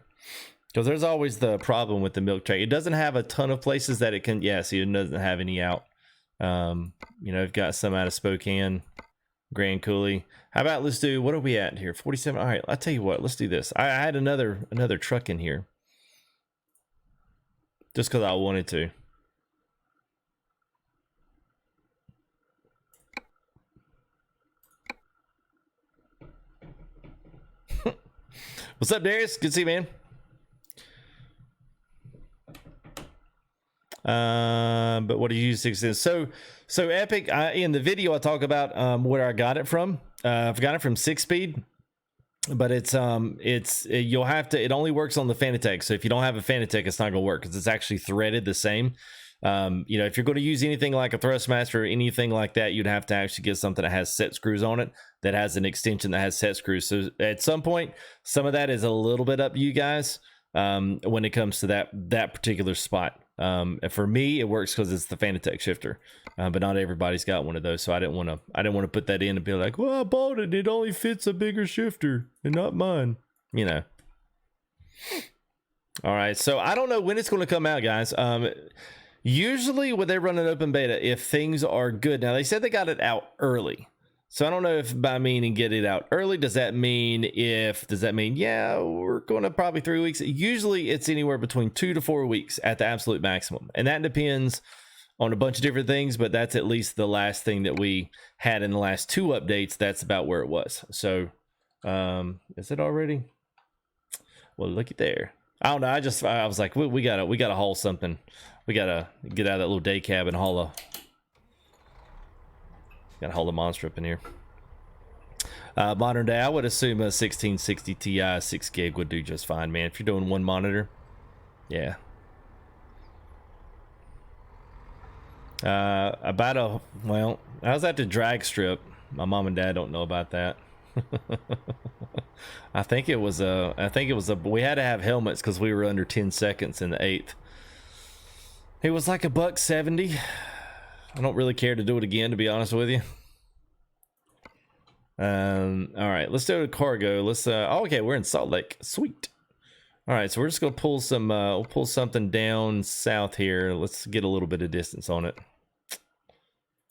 Because there's always the problem with the milk tray. It doesn't have a ton of places that it can. Yeah. See, it doesn't have any out. I've got some out of Spokane, Grand Coulee. How about let's do, what are we at here? 47. All right, I'll tell you what, let's do this. I had another truck in here just because I wanted to. What's up, Darius? Good to see you, man. But what do you use? So Epic, in the video I talk about where I got it from. I've got it from 6-speed, but you'll have to, it only works on the Fanatec. So if you don't have a Fanatec, it's not gonna work because it's actually threaded the same. If you're going to use anything like a Thrustmaster or anything like that, you'd have to actually get something that has set screws on it, that has an extension that has set screws. So at some point, some of that is a little bit up to you guys when it comes to that particular spot. For me, it works because it's the Fanatec shifter, but not everybody's got one of those. So I didn't want to put that in and be like, well, I bought it. It only fits a bigger shifter and not mine. All right. So I don't know when it's going to come out, guys. Usually when they run an open beta, if things are good, now they said they got it out early. So I don't know if by meaning get it out early, does that mean yeah, we're going to probably 3 weeks. Usually it's anywhere between 2 to 4 weeks at the absolute maximum. And that depends on a bunch of different things, but that's at least the last thing that we had in the last 2 updates. That's about where it was. So is it already? Well, look at there. I don't know. I was like, we gotta haul something. We gotta get out of that little day cab and haul the monster up in here. Modern day, I would assume a 1660 Ti 6 gig would do just fine, man. If you're doing one monitor, yeah. I was at the drag strip. My mom and dad don't know about that. I think it was we had to have helmets because we were under 10 seconds in the 8th. It was like $170. I don't really care to do it again, to be honest with you. All right, let's do a cargo. Let's okay, we're in Salt Lake. Sweet. All right, so we're just gonna pull some we'll pull something down south here. Let's get a little bit of distance on it.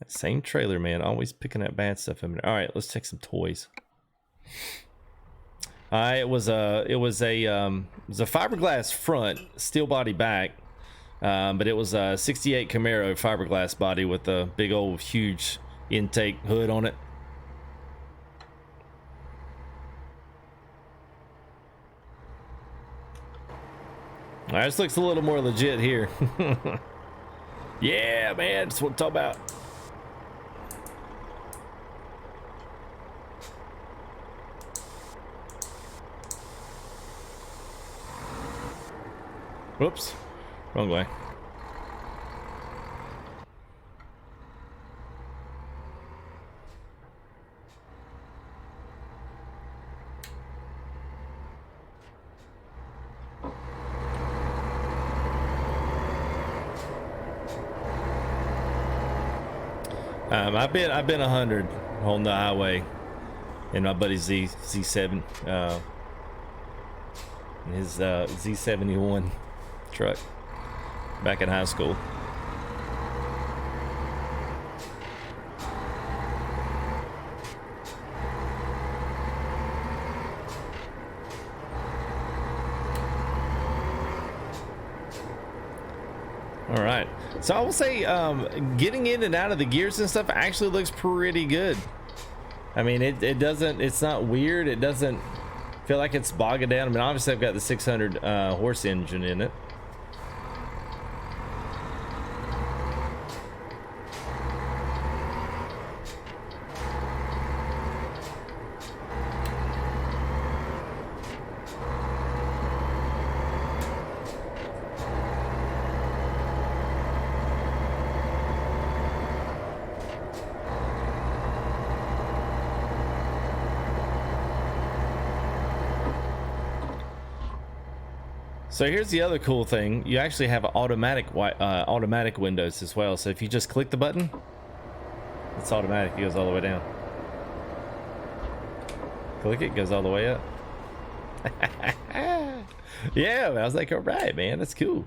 That same trailer, man, always picking that bad stuff in there. All right, let's take some toys. It was a fiberglass front, steel body back, but it was a 68 Camaro fiberglass body with a big old huge intake hood on it. All right, this looks a little more legit here. Yeah, man, that's what I'm talking about. Whoops, wrong way. I've been 100 on the highway in my buddy Z7, his Z71 truck back in high school. All All right, so I will say getting in and out of the gears and stuff actually looks pretty good. I mean, it doesn't, it's not weird, it doesn't feel like it's bogging down. I mean, obviously I've got the 600 horse engine in it. So here's the other cool thing. You actually have automatic windows as well. So if you just click the button, it's automatic. It goes all the way down. Click it, goes all the way up. Yeah, I was like, all right, man, that's cool.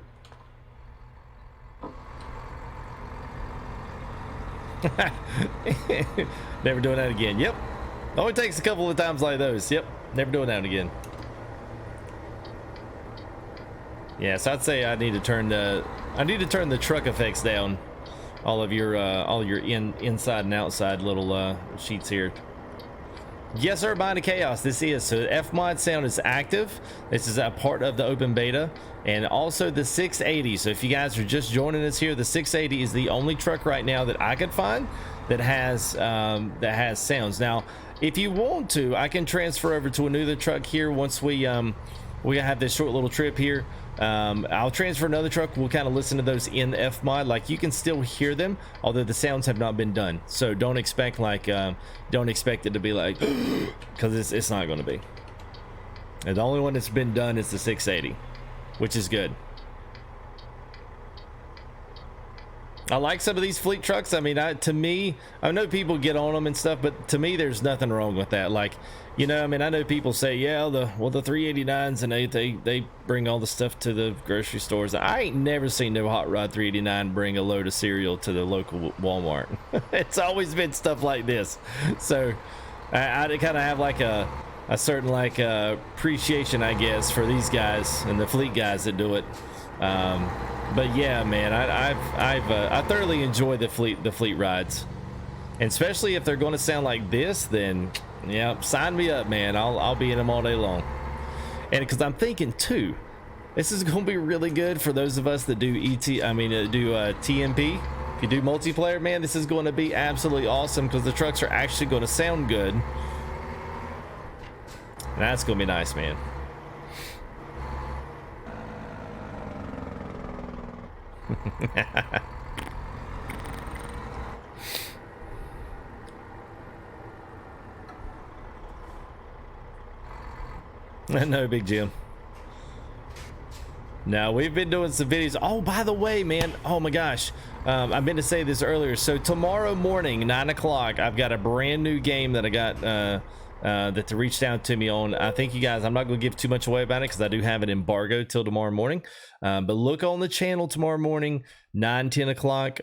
Never doing that again. Yep. Only takes a couple of times like those. Yep. Never doing that again. Yeah, so I'd say I need to turn the truck effects down. All your inside and outside little sheets here. Yes, sir, Bind of Chaos. This is so FMod sound is active. This is a part of the open beta, and also the 680. So if you guys are just joining us here, the 680 is the only truck right now that I could find that has sounds. Now, if you want to, I can transfer over to another truck here once we have this short little trip here. I'll transfer another truck. We'll kind of listen to those in the FMod. Like, you can still hear them, although the sounds have not been done. So don't expect it to be like, because it's not going to be. And the only one that's been done is the 680, which is good. I like some of these fleet trucks. I mean, to me, I know people get on them and stuff, but to me, there's nothing wrong with that. Like, you know, I mean, I know people say, yeah, the 389s, and they bring all the stuff to the grocery stores. I ain't never seen no hot rod 389 bring a load of cereal to the local Walmart. It's always been stuff like this. So I kind of have like a certain like appreciation, I guess, for these guys and the fleet guys that do it. But yeah, man, I thoroughly enjoy the fleet rides, and especially if they're going to sound like this, then yeah, sign me up, man. I'll be in them all day long. And because I'm thinking too, this is going to be really good for those of us that do TMP. If you do multiplayer, man, this is going to be absolutely awesome because the trucks are actually going to sound good. And that's going to be nice, man. No, Big Jim. Now we've been doing some videos. Oh, by the way, man, oh my gosh, I meant to say this earlier. So tomorrow morning, 9 o'clock, I've got a brand new game that I got that reached out to me on. I think you guys, I'm not going to give too much away about it because I do have an embargo till tomorrow morning. But look on the channel tomorrow morning, 9-10 o'clock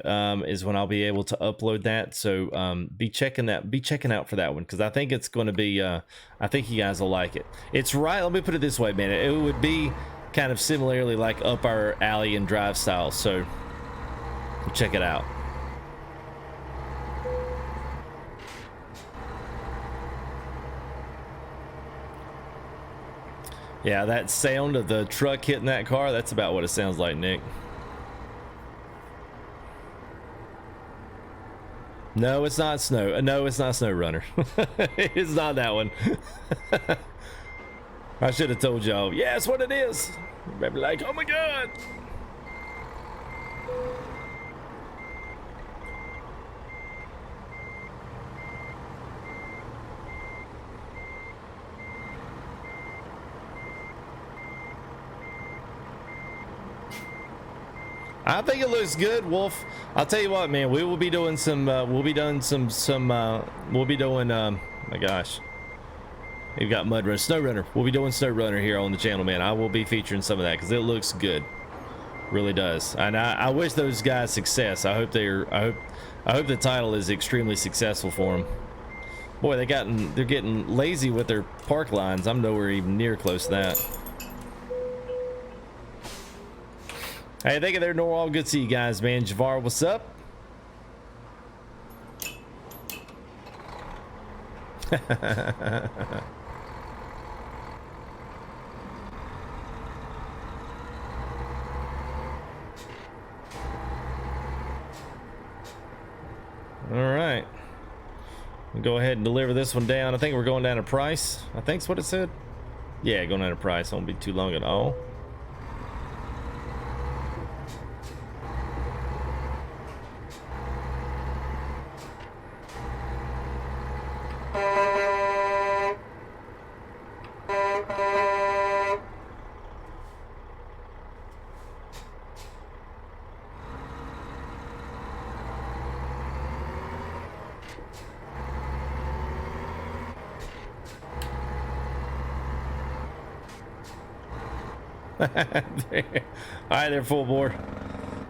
is when I'll be able to upload that. So be checking out for that one, because I think it's going to be I think you guys will like it. It's right, let me put it this way, man, it would be kind of similarly like up our alley and drive style, so check it out. Yeah, that sound of the truck hitting that car, that's about what it sounds like, Nick. No, it's not snow. No, it's not Snow Runner. It's not that one. I should have told y'all. Yeah, that's what it is. Maybe like, oh my God. I think it looks good, Wolf. I'll tell you what, man. We will be doing some. We'll be doing. My gosh, we've got Mud Runner, Snow Runner. We'll be doing Snow Runner here on the channel, man. I will be featuring some of that because it looks good. Really does. And I wish those guys success. I hope they're. I hope the title is extremely successful for them. Boy, they're getting lazy with their park lines. I'm nowhere even near close to that. Hey, thank you there, Norwal. Good to see you guys, man. Javar, what's up? All right. We'll go ahead and deliver this one down. I think we're going down in price. I think's what it said. Yeah, going down in price. Won't be too long at all. All right, they're full bore.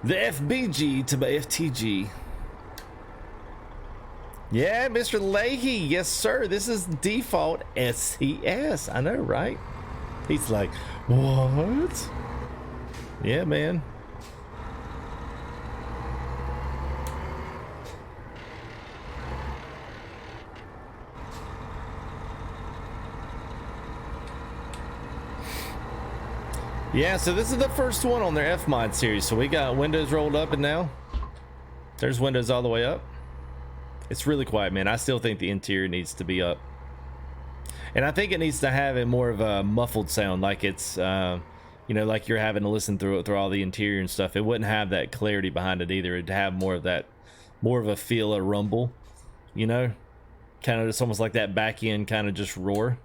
The FBG to my FTG. Yeah, Mr. Leahy. Yes, sir. This is default SCS. I know, right? He's like, what? Yeah, man. Yeah, so this is the first one on their F-Mod series. So we got windows rolled up and now there's windows all the way up. It's really quiet, man. I still think the interior needs to be up. And I think it needs to have a more of a muffled sound, like it's, you know, like you're having to listen through it, through all the interior and stuff. It wouldn't have that clarity behind it either. It'd have more of that, more of a feel, a rumble, you know? Kind of just almost like that back end kind of just roar.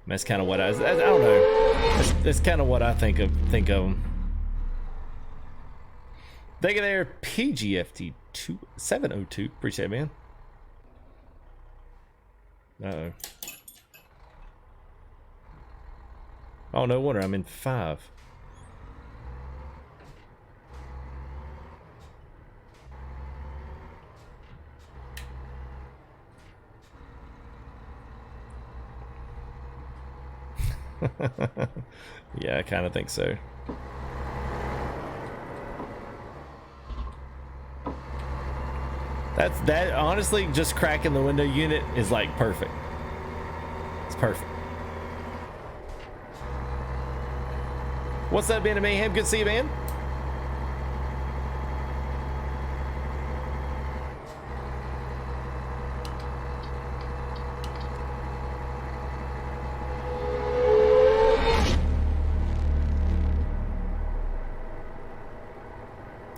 That's kind of what I don't know. That's kind of what I think of them. Thank you there, PGFT 702. Appreciate it, man. Uh-oh. Oh, no wonder I'm in 5. Yeah, I kind of think so. That honestly, just cracking the window unit is like perfect. It's perfect. What's up, Ben and Mayhem? Good to see you, man.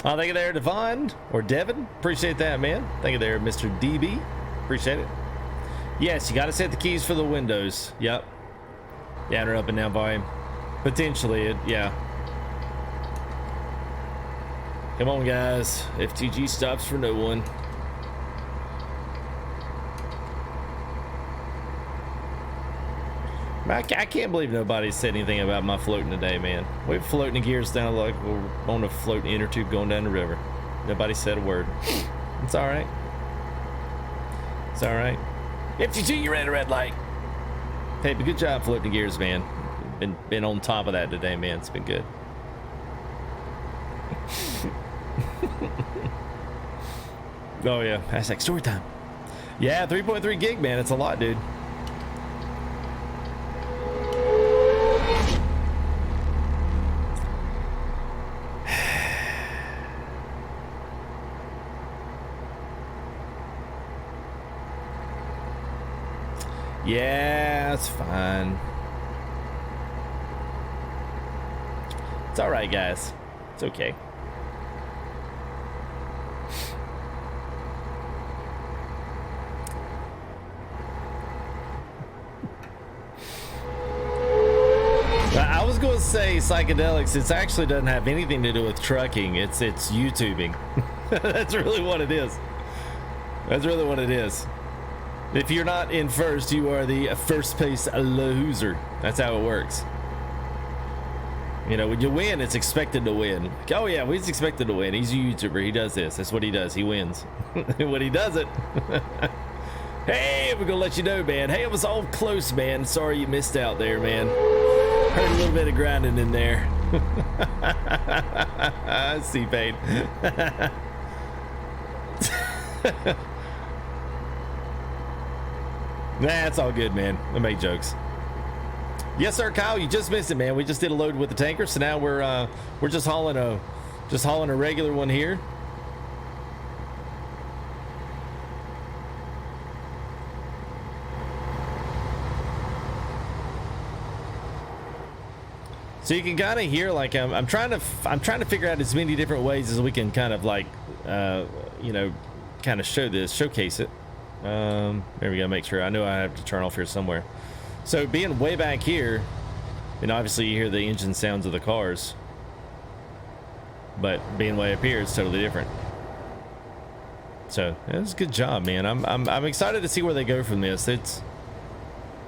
Oh, thank you there, Devon or Devin. Appreciate that, man. Thank you there, Mr. DB. Appreciate it. Yes, you got to set the keys for the windows. Yep. Yeah, they're up and down volume. Potentially, yeah. Come on, guys. FTG stops for no one. I can't believe nobody said anything about my floating today, man. We're floating the gears down like we're on a floating inner tube going down the river. Nobody said a word. It's all right. It's all right. FTG, you're at a red light. Hey, but good job floating the gears, man. Been on top of that today, man. It's been good. Oh yeah, hashtag story time. Yeah, 3.3 gig, man. It's a lot, dude. Yeah, it's fine. It's all right, guys. It's okay. I was going to say psychedelics. It actually doesn't have anything to do with trucking. It's YouTubing. That's really what it is. That's really what it is. If you're not in first, you are the first place loser. That's how it works. You know, when you win, it's expected to win. Like, oh yeah, he's expected to win. He's a YouTuber. He does this. That's what he does. He wins. When he does it. Hey, we're gonna let you know, man. Hey, it was all close, man. Sorry you missed out there, man. Heard a little bit of grinding in there. C-Pain. Nah, it's all good, man. I make jokes. Yes, sir, Kyle. You just missed it, man. We just did a load with the tanker, so now we're just hauling a regular one here. So you can kind of hear, like, I'm trying to figure out as many different ways as we can kind of like, you know, kind of showcase it. There we go. Make sure. I know I have to turn off here somewhere. So being way back here, and obviously you hear the engine sounds of the cars, but being way up here, it's totally different. So yeah, it's a good job, man. I'm excited to see where they go from this.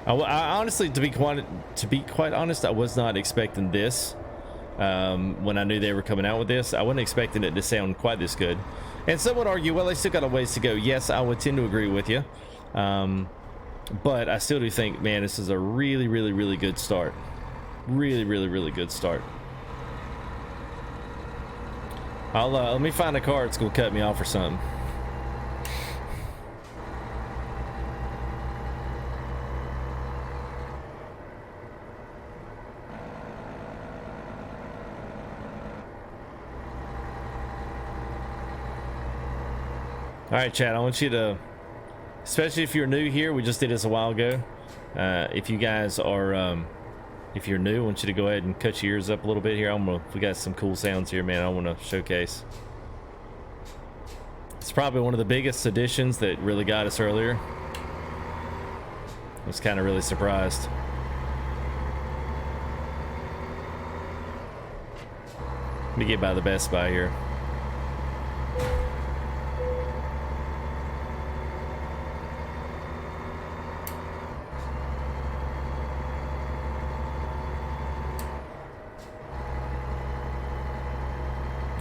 I honestly, to be quite honest, I was not expecting this. When I knew they were coming out with this, I wasn't expecting it to sound quite this good. And some would argue, well, they still got a ways to go. Yes, I would tend to agree with you. But I still do think, man, this is a really, really, really good start. Really, really, really good start. Let me find a car that's gonna cut me off or something. All right, Chad, I want you to, especially if you're new here, we just did this a while ago. If you guys are, if you're new, I want you to go ahead and cut your ears up a little bit here. We got some cool sounds here, man. I want to showcase. It's probably one of the biggest additions that really got us earlier. I was kind of really surprised. Let me get by the Best Buy here.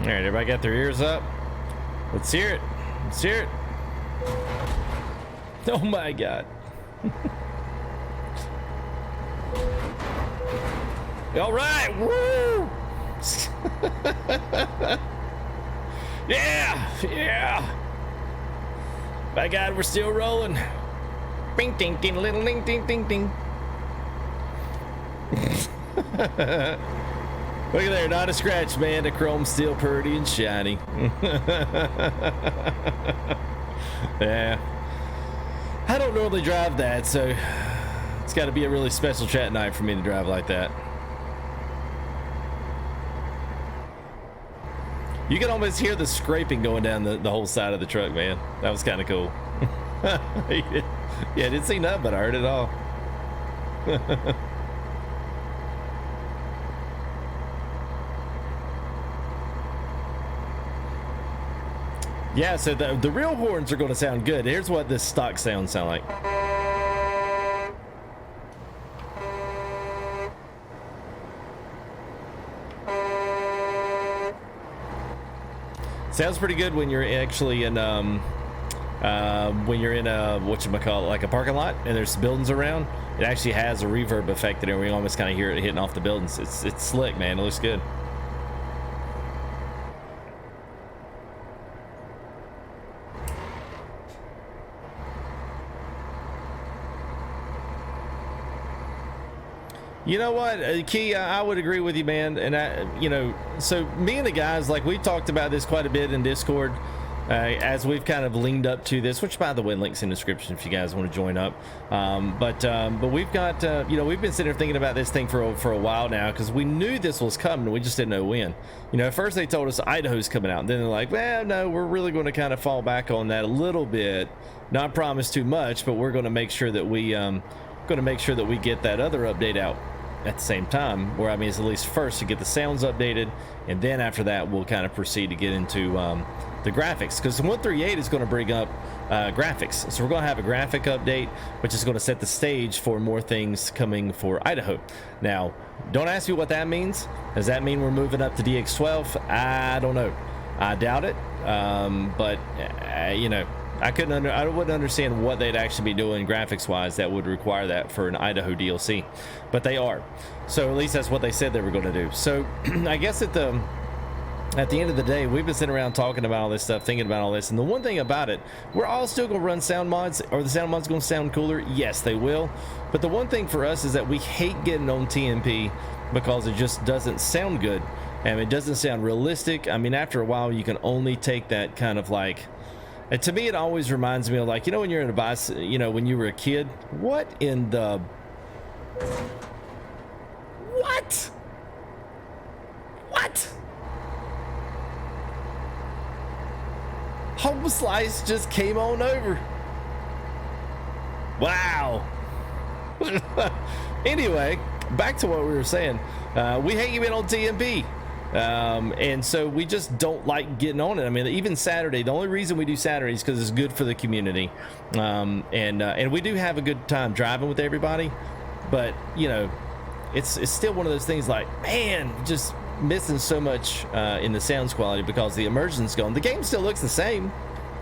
All right, everybody got their ears up? Let's hear it. Let's hear it. Oh my God. All right, woo! Yeah, yeah. By God, we're still rolling. Bing, ding, ding, little ding, ding, ding, ding. Look at there, not a scratch, man. The chrome's still pretty and shiny. Yeah. I don't normally drive that, so it's got to be a really special chat night for me to drive like that. You can almost hear the scraping going down the whole side of the truck, man. That was kind of cool. Yeah, I didn't see nothing, but I heard it all. Yeah, so the real horns are going to sound good. Here's what this stock sounds sound like. Sounds pretty good when you're actually in when you're in a whatchamacallit, like a parking lot and there's buildings around. It actually has a reverb effect in there where you almost kind of hear it hitting off the buildings. It's slick, man. It looks good. You know what, Key, I would agree with you, man. And you know, so me and the guys, like, we talked about this quite a bit in Discord as we've kind of leaned up to this, which, by the way, links in the description if you guys want to join up. But we've got, you know, we've been sitting there thinking about this thing for a while now, because we knew this was coming. We just didn't know when. You know, at first they told us Idaho's coming out, and then they're like, well, no, we're really going to kind of fall back on that a little bit. Not promise too much, but we're going to make sure that we get that other update out at the same time, where, I mean, it's at least first to get the sounds updated, and then after that we'll kind of proceed to get into the graphics, because 138 is going to bring up graphics. So we're going to have a graphic update, which is going to set the stage for more things coming for Idaho. Now, don't ask me what that means. Does that mean we're moving up to DX12? I don't know. I doubt it. But you know, I wouldn't understand what they'd actually be doing graphics wise that would require that for an Idaho DLC, but they are. So at least that's what they said they were going to do. So I guess at the end of the day, we've been sitting around talking about all this stuff, thinking about all this, and the one thing about it, we're all still going to run sound mods. Are the sound mods going to sound cooler? Yes, they will. But the one thing for us is that we hate getting on TMP because it just doesn't sound good, and it doesn't sound realistic. I mean, after a while, you can only take that kind of like, and to me, it always reminds me of like, you know, when you're in a bus, you know, when you were a kid, what in the, what? Home Slice just came on over. Wow. Anyway, back to what we were saying. We hate you in on TMP. And so we just don't like getting on it. I mean, even Saturday, the only reason we do Saturday is because it's good for the community. And we do have a good time driving with everybody. But, you know, it's still one of those things like, man, just missing so much in the sounds quality because the immersion's gone. The game still looks the same,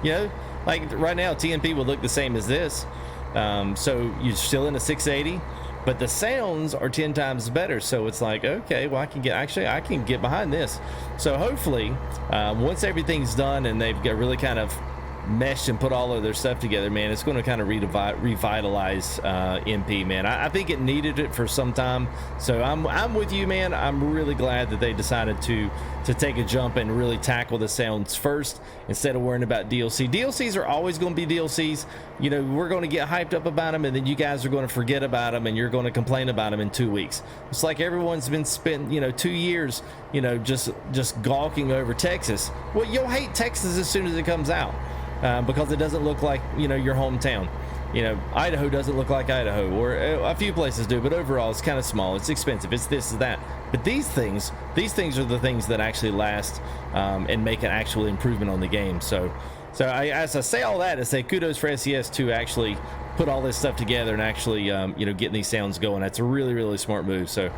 you know, like right now TMP would look the same as this. So you're still in a 680, but the sounds are 10 times better. So it's like, okay, well, I can get behind this. So hopefully once everything's done and they've got really kind of meshed and put all of their stuff together, man, it's going to kind of revitalize MP, man. I think it needed it for some time. So I'm with you, man. I'm really glad that they decided to take a jump and really tackle the sounds first instead of worrying about DLC. DLCs are always going to be DLCs. You know, we're going to get hyped up about them, and then you guys are going to forget about them, and you're going to complain about them in 2 weeks. It's like everyone's been spent, you know, 2 years, you know, just gawking over Texas. Well, you'll hate Texas as soon as it comes out. Because it doesn't look like, you know, your hometown. You know, Idaho doesn't look like Idaho, or a few places do, but overall it's kind of small, it's expensive, it's this and that. But these things are the things that actually last and make an actual improvement on the game. So as I say all that, I say kudos for SES to actually put all this stuff together and actually you know, getting these sounds going. That's a really, really smart move. So,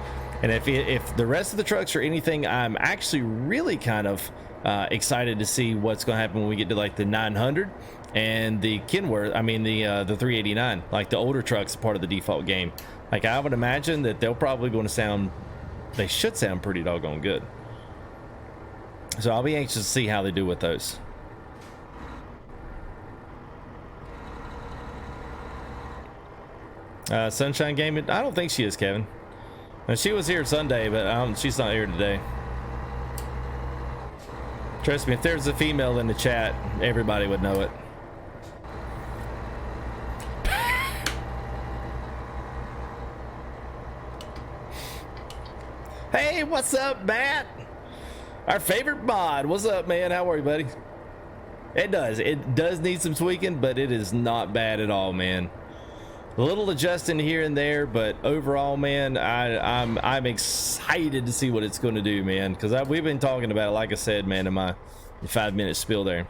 and if the rest of the trucks are anything, I'm actually really kind of excited to see what's going to happen when we get to like the 900 and the Kenworth. I mean the 389, like the older trucks, part of the default game. Like I would imagine that they'll probably going to sound, they should sound pretty doggone good. So I'll be anxious to see how they do with those. Sunshine Gaming, I don't think she is, Kevin. Now, she was here Sunday, but she's not here today. Trust me, if there's a female in the chat, everybody would know it. Hey, what's up, Matt? Our favorite mod. What's up, man? How are you, buddy? It does need some tweaking, but it is not bad at all, man. A little adjusting here and there, but overall, man, I'm excited to see what it's going to do, man, because we've been talking about it, like I said, man, in my 5-minute spiel there,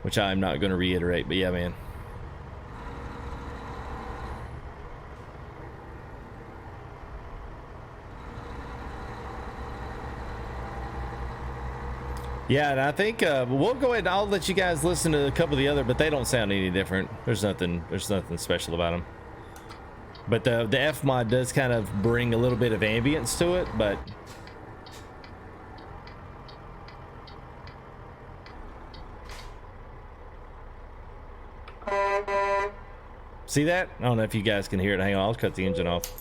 which I'm not going to reiterate, but yeah, man. Yeah, and I think we'll go ahead and I'll let you guys listen to a couple of the other, but they don't sound any different. There's nothing special about them. But the F mod does kind of bring a little bit of ambience to it, but see that? I don't know if you guys can hear it. Hang on, I'll cut the engine off.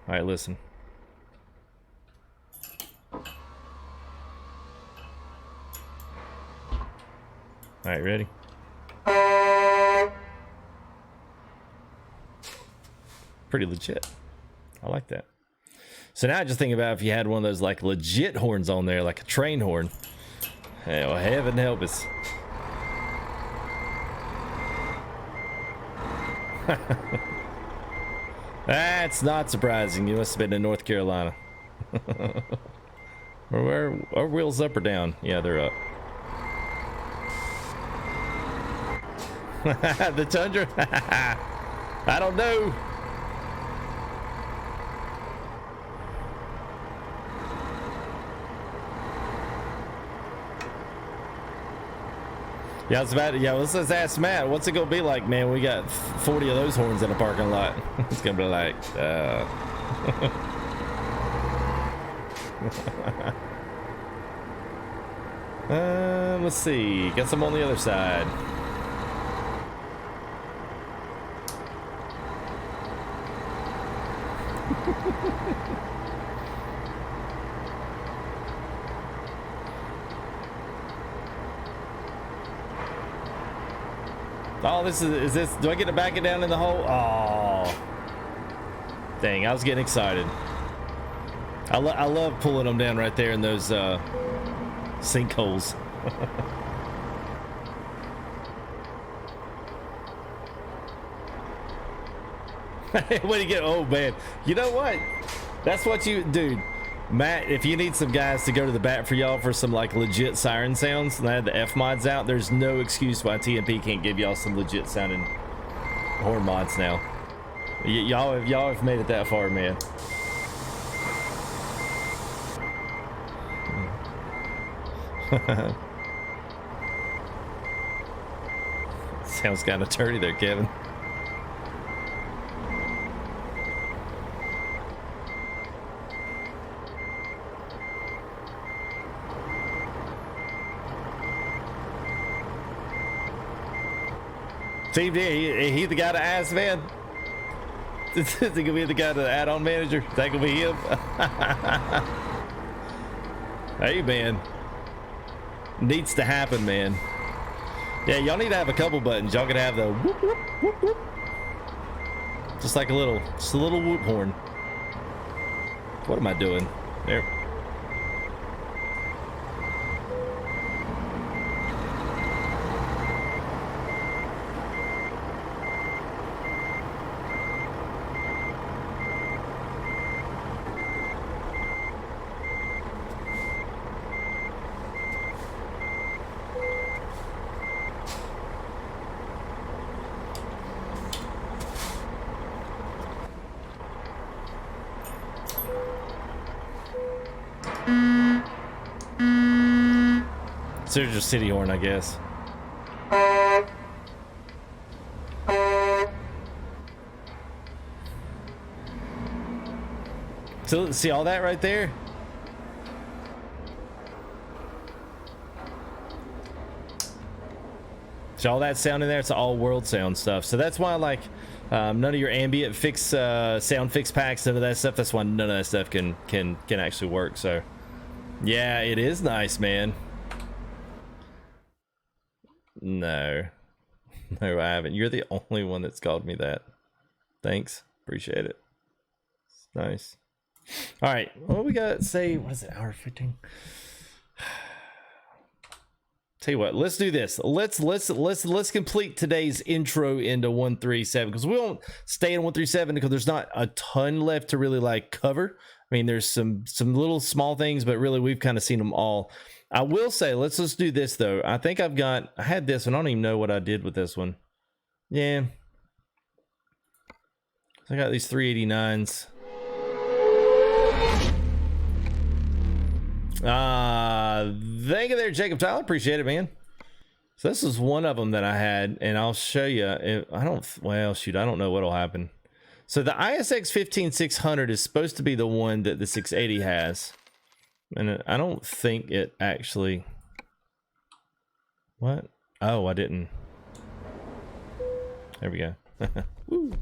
All right, listen. All right, ready? Pretty legit. I like that. So now I just think about if you had one of those like legit horns on there, like a train horn. Hell, heaven help us. That's not surprising. You must have been in North Carolina. Are wheels up or down? Yeah, they're up. The Tundra? I don't know. Yeah, I was about to, yeah, let's just ask Matt, what's it gonna be like, man? We got 40 of those horns in a parking lot. It's gonna be like, let's see. Got some on the other side. Oh, this is this, do I get to back it down in the hole? Oh, dang, I was getting excited. I love pulling them down right there in those sinkholes. What do you get? Oh man, you know what? That's what you, dude. Matt, if you need some guys to go to the bat for y'all for some like legit siren sounds, and I had the F mods out, there's no excuse why TMP can't give y'all some legit sounding horn mods now. Y'all have made it that far, man. Sounds kind of dirty there, Kevin. Steve D, he the guy to ask, man? Is he gonna be the guy to add-on manager? Is that gonna be him? Hey, man. Needs to happen, man. Yeah, y'all need to have a couple buttons. Y'all can have the whoop, whoop, whoop, whoop. Just like a little whoop horn. What am I doing? There. There's your city horn, I guess. So see all that right there? See all that sound in there? It's all world sound stuff. So that's why, like, none of your ambient fix sound fix packs, none of that stuff. That's why none of that stuff can actually work. So yeah, it is nice, man. No, I haven't. You're the only one that's called me that. Thanks, appreciate it. It's nice. All right, what we got? Say, what is it? Hour 15. Tell you what, let's do this. Let's complete today's intro into 137, because we won't stay in 137 because there's not a ton left to really like cover. I mean, there's some little small things, but really we've kind of seen them all. I will say, let's just do this though. I think I had this one. I don't even know what I did with this one. Yeah. I got these 389s. Thank you there, Jacob Tyler. Appreciate it, man. So this is one of them that I had, and I'll show you. Well, shoot, I don't know what'll happen. So the ISX 15600 is supposed to be the one that the 680 has. And I don't think it actually... What? Oh, I didn't. There we go. Woo.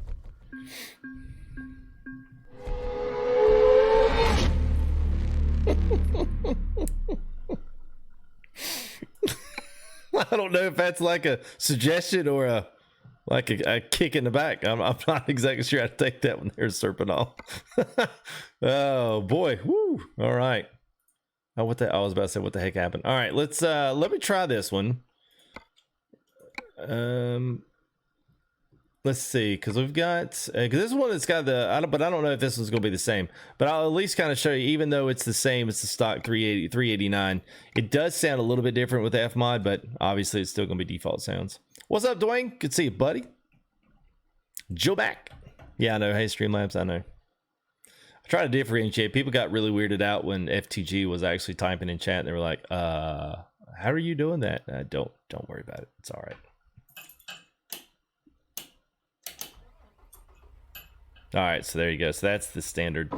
I don't know if that's like a suggestion or a kick in the back. I'm not exactly sure how to take that one there, Serpentol. Oh boy. Woo. All right. Oh, I was about to say, what the heck happened? All right, let me try this one. Let's see, because we've got, because this is one that's got but I don't know if this one's going to be the same, but I'll at least kind of show you, even though it's the same, it's the stock 389. It does sound a little bit different with F mod, but obviously it's still going to be default sounds. What's up, Dwayne? Good to see you, buddy. Joe back. Yeah, I know. Hey, Streamlabs, I know. I try to differentiate. People got really weirded out when FTG was actually typing in chat, and they were like, How are you doing that? Don't worry about it. It's all right. All right, so there you go. So that's the standard.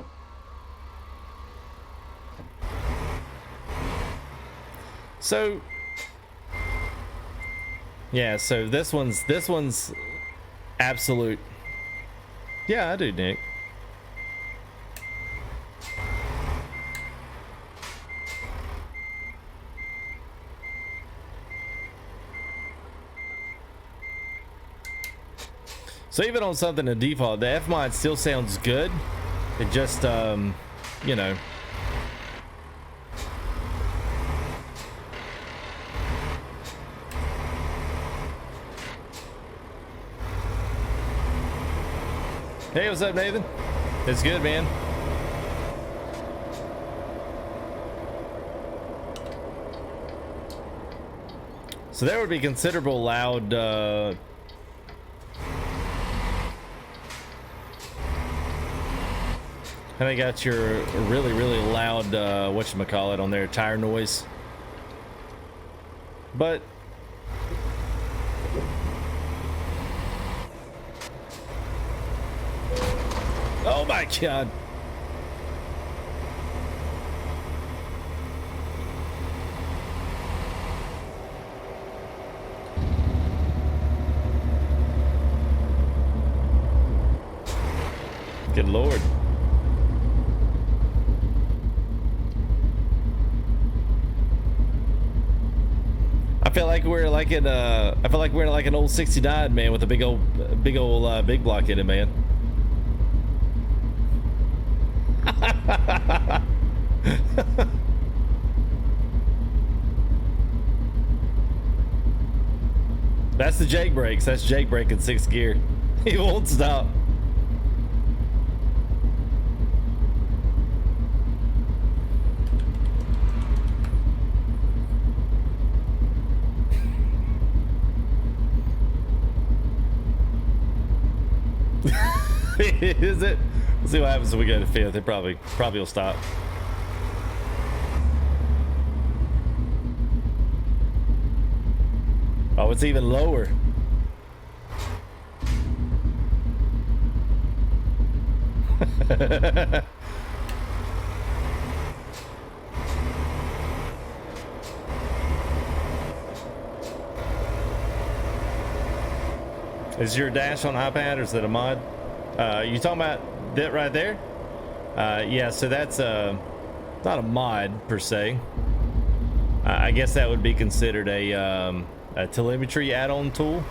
So yeah, so this one's absolute. Yeah, I do, Nick. So even on something to default, the F mod still sounds good. It just, you know. Hey, what's up, Nathan? It's good, man. So there would be considerable loud, and I got your really, really loud, whatchamacallit on there, tire noise. But oh my God. Good Lord. I feel like we're like in I feel like we're like an old 69, man, with a big old big block in it, man. That's the Jake brakes. That's Jake braking 6th gear. He won't stop. Is it? Let's see what happens when we go to 5th. It probably will stop. Oh, it's even lower. Is your dash on iPad or is that a mod? You talking about that right there? Yeah, so that's not a mod per se. I guess that would be considered a telemetry add-on tool.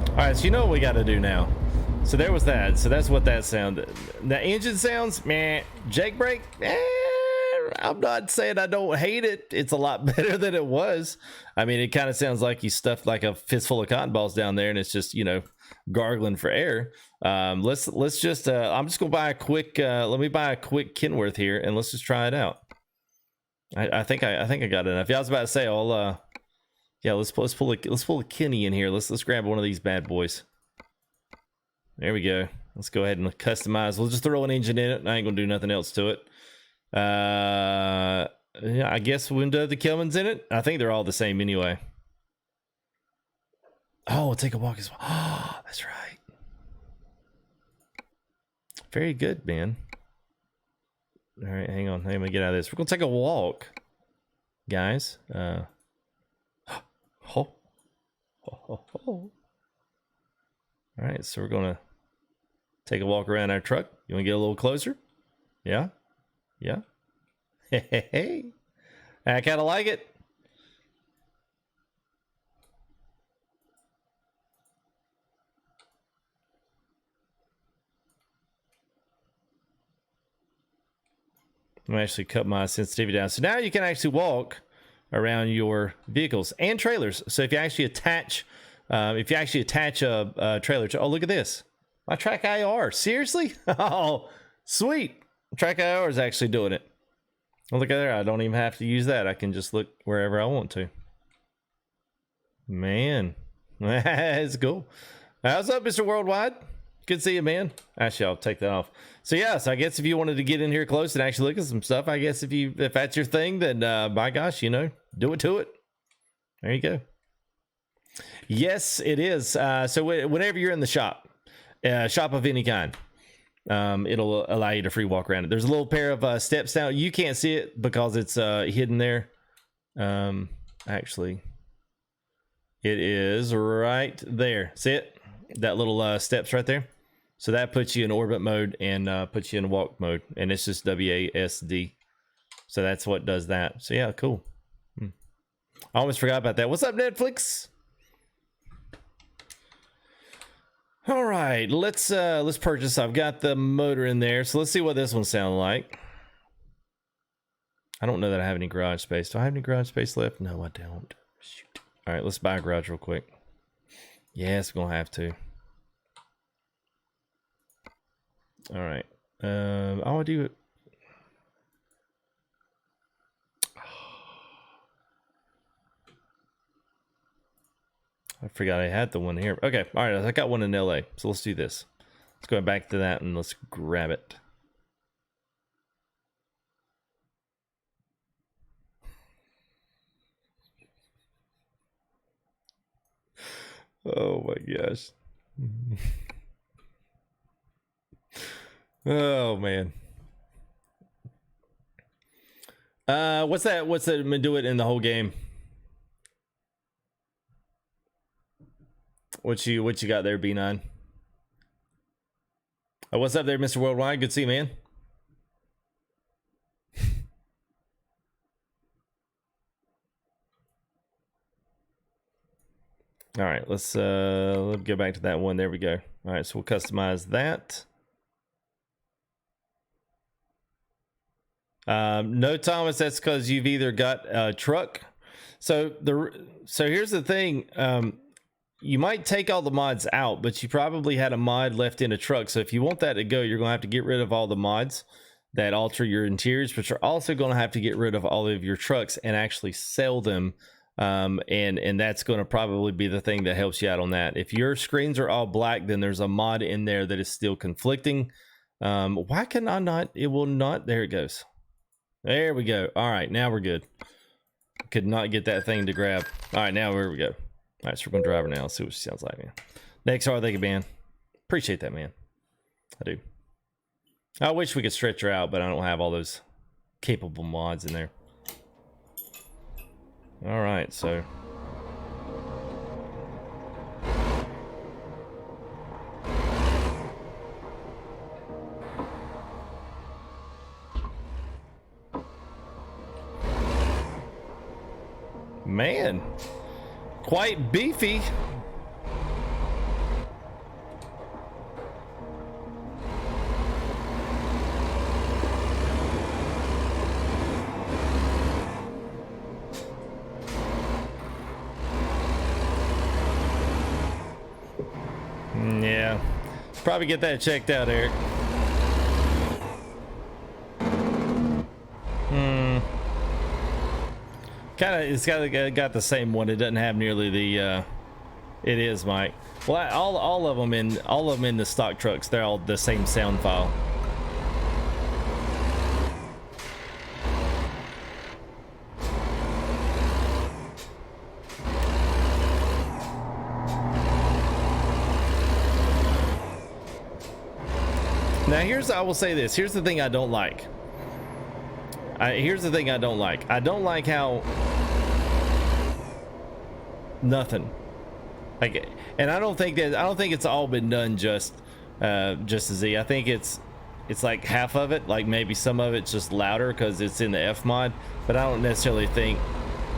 All right, so you know what we got to do now. So there was that. So that's what that sounded. The engine sounds, meh. Jake brake, I'm not saying I don't hate it. It's a lot better than it was. I mean, it kind of sounds like he stuffed like a fistful of cotton balls down there, and it's just, you know, gargling for air. Let's just. I'm just gonna buy a quick. Let me buy a quick Kenworth here, and let's just try it out. I think I got enough. Yeah, I was about to say, I'll. Yeah, let's pull a Kenny in here. Let's grab one of these bad boys. There we go. Let's go ahead and customize. We'll just throw an engine in it. I ain't gonna do nothing else to it. Yeah, I guess we'll do the Kelman's in it. I think they're all the same anyway. Oh, we'll take a walk as well. Oh, that's right. Very good, man. All right, hang on. Let me get out of this. We're gonna take a walk, guys. All right, so we're gonna take a walk around our truck. You want to get a little closer? Yeah, yeah. Hey, I kind of like it. I'm gonna actually cut my sensitivity down. So now you can actually walk around your vehicles and trailers. So if you actually attach, a trailer to, oh, look at this. My Track IR, seriously? Oh, sweet. Track IR is actually doing it. Oh, look at there. I don't even have to use that. I can just look wherever I want to. Man. It's cool. How's up, Mr. Worldwide? Good to see you, man. Actually, I'll take that off. So yes, I guess if you wanted to get in here close and actually look at some stuff, I guess if that's your thing, then my gosh, you know, do it to it. There you go. Yes, it is. So whenever you're in the shop, shop of any kind, it'll allow you to free walk around it. There's a little pair of steps down. You can't see it because it's hidden there. Actually, it is right there. See it? That little steps right there. So that puts you in orbit mode and puts you in walk mode, and it's just WASD. So that's what does that. So yeah, cool. I almost forgot about that. What's up, Netflix? All right, let's purchase. I've got the motor in there, so let's see what this one sounds like. I don't know that I have any garage space. Do I have any garage space left? No, I don't. Shoot. All right, let's buy a garage real quick. Yes, we're gonna have to. All right. I'll do it. I forgot I had the one here. Okay. All right. I got one in LA. So let's do this. Let's go back to that and let's grab it. Oh my gosh. Oh man. What's that? What's that? Do it in the whole game. What you got there, B9? Oh, what's up there, Mr. Worldwide? Good to see you, man. All right, let's go back to that one. There we go. All right, so we'll customize that. No, Thomas, that's because you've either got a truck. So here's the thing. You might take all the mods out, but you probably had a mod left in a truck. So if you want that to go, you're going to have to get rid of all the mods that alter your interiors, but you're also going to have to get rid of all of your trucks and actually sell them. And that's going to probably be the thing that helps you out on that. If your screens are all black, then there's a mod in there that is still conflicting. Why can I not? It will not. There it goes. There we go. All right, now we're good. Could not get that thing to grab. All right, now here we go. All right, so we're going to drive her now. Let's see what she sounds like, man. Next, thank you, man. Appreciate that, man. I do. I wish we could stretch her out, but I don't have all those capable mods in there. All right, so... Man, quite beefy. Yeah, probably get that checked out, Eric. It's got the same one. It doesn't have nearly the it is, Mike. Well, all of them in the stock trucks, they're all the same sound file. Now I will say this. Here's the thing I don't like. Here's the thing I don't like. I don't like how nothing. Like, and I don't think it's all been done just to Z. I think it's like half of it. Like maybe some of it's just louder because it's in the F mod. But I don't necessarily think,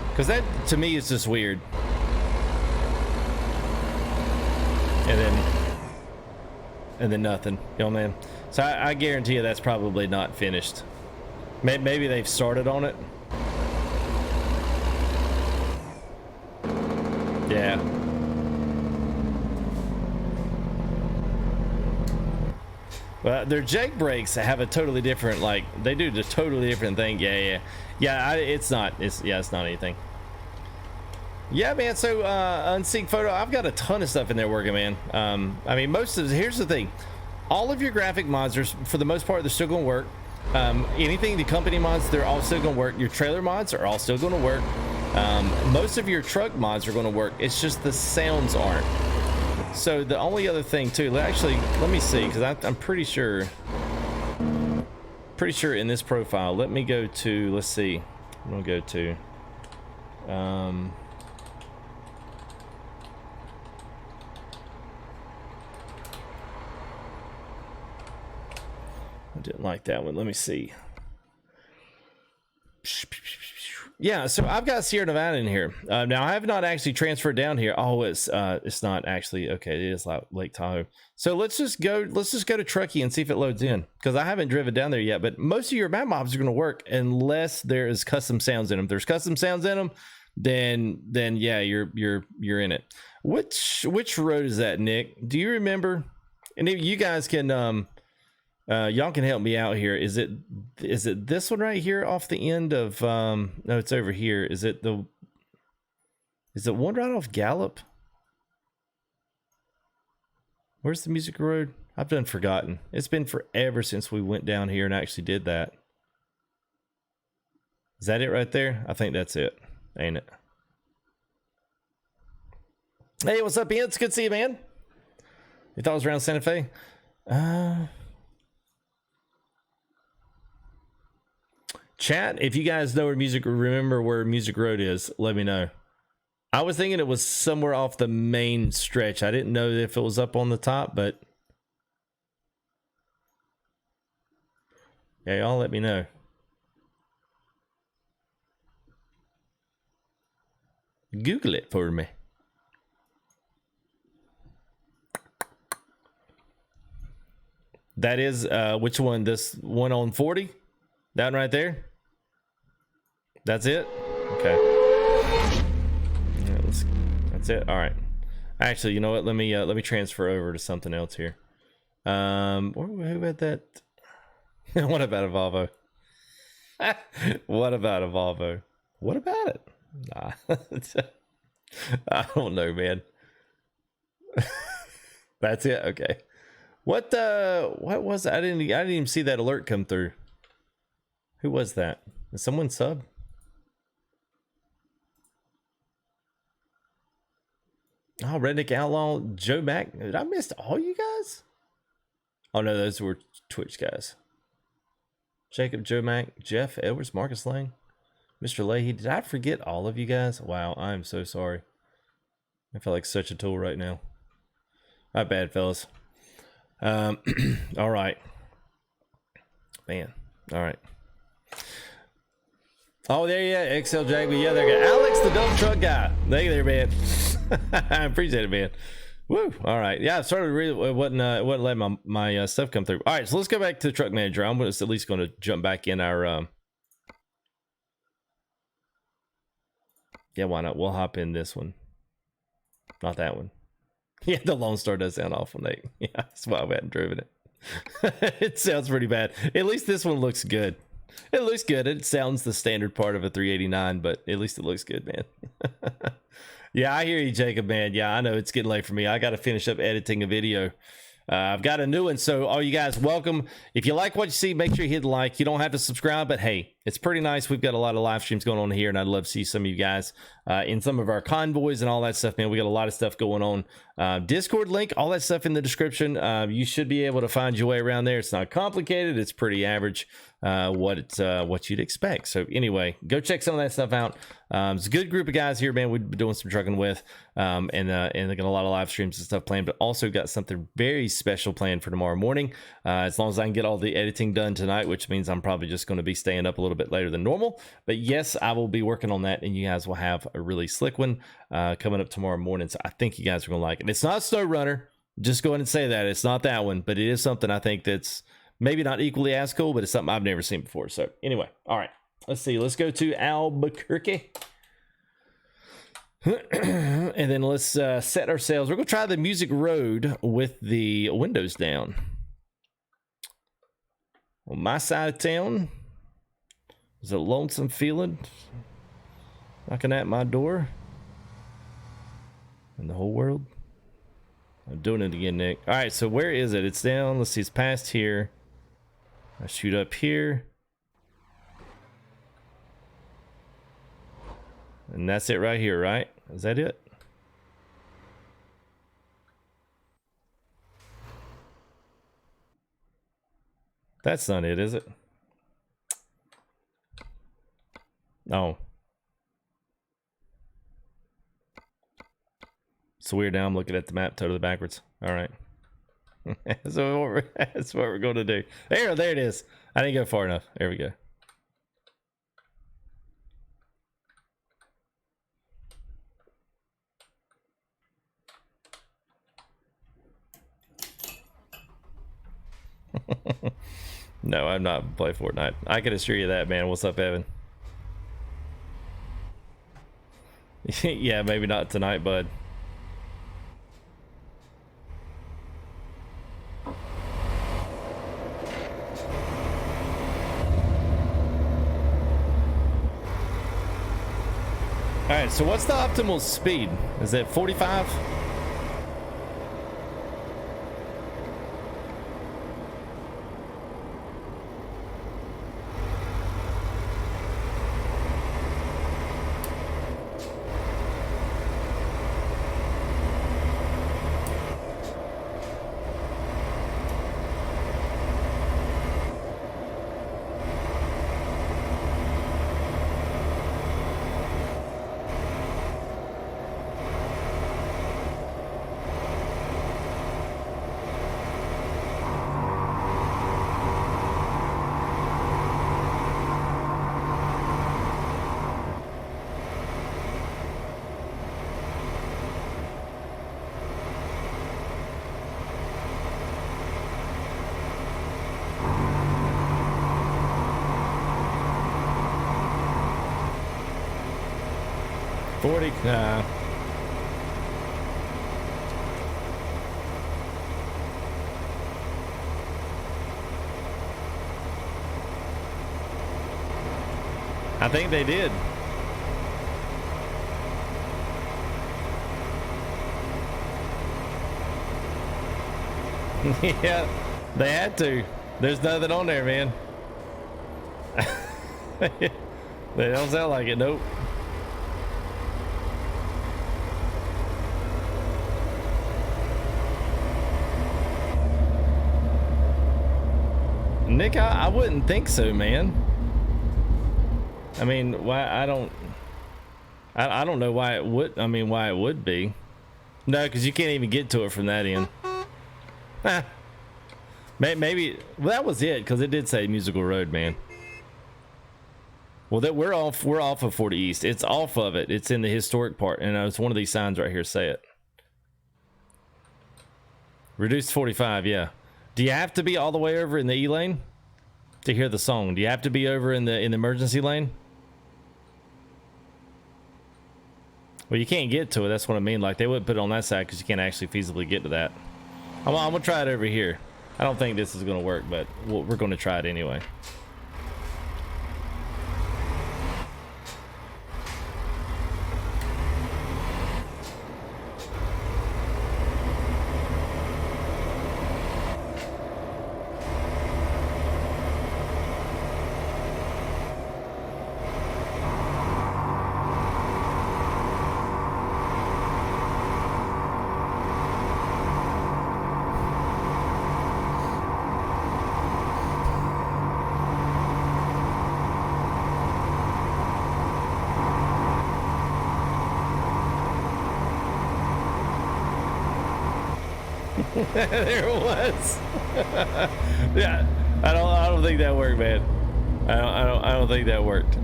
because that to me is just weird. And then nothing. You know, man. So I guarantee you that's probably not finished. Maybe they've started on it. Yeah. Well, their jake brakes have a totally different, like, they do a totally different thing. Yeah. It's not anything. Yeah, man. So Unsync Photo, I've got a ton of stuff in there working, man. I mean, here's the thing. All of your graphic mods are, for the most part, they're still going to work. Anything, the company mods, they're all still going to work. Your trailer mods are all still going to work. Most of your truck mods are going to work. It's just the sounds aren't. So the only other thing too, actually, let me see, because I'm pretty sure in this profile, let me go to, let's see, I'm going to go to, I didn't like that one. Let me see. Yeah, so I've got Sierra Nevada in here. Now I have not actually transferred down here. Oh, it's not actually okay. It is Lake Tahoe. So let's just go to Truckee and see if it loads in, because I haven't driven down there yet. But most of your map mobs are going to work unless there is custom sounds in them. If there's custom sounds in them, then yeah, you're in it. Which road is that, Nick? Do you remember? And if you guys can y'all can help me out here. Is it this one right here off the end of no, it's over here. Is it one right off Gallup? Where's the music road? I've done forgotten. It's been forever since we went down here and actually did that. Is that it right there? I think that's it, ain't it? Hey, what's up, Ian? It's good to see you, man. You thought it was around Santa Fe? Chat, if you guys know remember where Music Road is, let me know. I was thinking it was somewhere off the main stretch. I didn't know if it was up on the top, but yeah, y'all let me know. Google it for me. That is which one? This one on 40? That one right there? That's it? Okay. Yeah, that's it. All right. Actually, you know what? Let me transfer over to something else here. Who had that? What about a Volvo? What about a Volvo? What about it? Nah. I don't know, man. That's it. Okay. What was it? I didn't even see that alert come through. Who was that? Is someone sub? Oh, Redneck Outlaw, Joe Mack. Did I miss all you guys? Oh no, those were Twitch guys. Jacob, Joe Mack, Jeff Edwards, Marcus Lang, Mr. Leahy. Did I forget all of you guys? Wow, I'm so sorry. I feel like such a tool right now. Not bad, fellas. All right. Man. All right. Oh, there you go. XL Jaguar. Yeah, there you go. Alex, the dump truck guy. Thank you there, man. I appreciate it, man. Woo. All right. Yeah, I started really wasn't letting my stuff come through. All right, so let's go back to the truck manager. I'm at least going to jump back in our yeah, why not? We'll hop in this one. Not that one. Yeah, the Lone Star does sound awful, Nate. Yeah, that's why we hadn't driven it. It sounds pretty bad. At least this one looks good. It looks good. It sounds the standard part of a 389, but at least it looks good, man. Yeah, I hear you, Jacob, man. Yeah, I know it's getting late for me. I got to finish up editing a video. I've got a new one, so all you guys, welcome. If you like what you see, make sure you hit the like. You don't have to subscribe, but hey, it's pretty nice. We've got a lot of live streams going on here, and I'd love to see some of you guys in some of our convoys and all that stuff, man. We got a lot of stuff going on. Discord link, all that stuff in the description. You should be able to find your way around there. It's not complicated. It's pretty average, what you'd expect. So anyway, go check some of that stuff out. It's a good group of guys here, man. We've been doing some trucking with, and they got a lot of live streams and stuff planned, but also got something very special planned for tomorrow morning. As long as I can get all the editing done tonight, which means I'm probably just going to be staying up a little bit later than normal. But yes, I will be working on that, and you guys will have a really slick one coming up tomorrow morning. So I think you guys are going to like it. It's not Snow Runner. Just go ahead and say that. It's not that one, but it is something I think that's maybe not equally as cool, but it's something I've never seen before. So anyway, all right. Let's see. Let's go to Albuquerque. And then let's set ourselves. We're going to try the Music Road with the windows down. On my side of town, there's a lonesome feeling knocking at my door. in the whole world. I'm doing it again, Nick. All right, so where is it? It's down. Let's see. It's past here. I shoot up here. And that's it right here, right? Is that it? That's not it, is it? Oh. It's weird now. I'm looking at the map totally backwards. All right. So that's what we're going to do. There it is. I didn't go far enough. There we go. No, I'm not playing Fortnite. I can assure you that, man. What's up, Evan? Yeah, maybe not tonight, bud. All right, so what's the optimal speed? Is it 45? Nah. I think they did. Yeah, they had to. There's nothing on there, man. They don't sound like it. Nope. Nick, I wouldn't think so, man. I mean, why? I don't know why it would. I mean, why it would be. No, because you can't even get to it from that end. Maybe well, that was it, because it did say Musical Road, man. Well, that we're off of 40 East. It's off of it. It's in the historic part, and it's one of these signs right here say it. Reduced 45, yeah. Do you have to be all the way over in the E lane to hear the song? Do you have to be over in the emergency lane? Well, you can't get to it. That's what I mean. Like, they wouldn't put it on that side because you can't actually feasibly get to that. I'm gonna try it over here. I don't think this is gonna work, but we're gonna try it anyway. There it was. Yeah, I don't think that worked, man. I don't think that worked.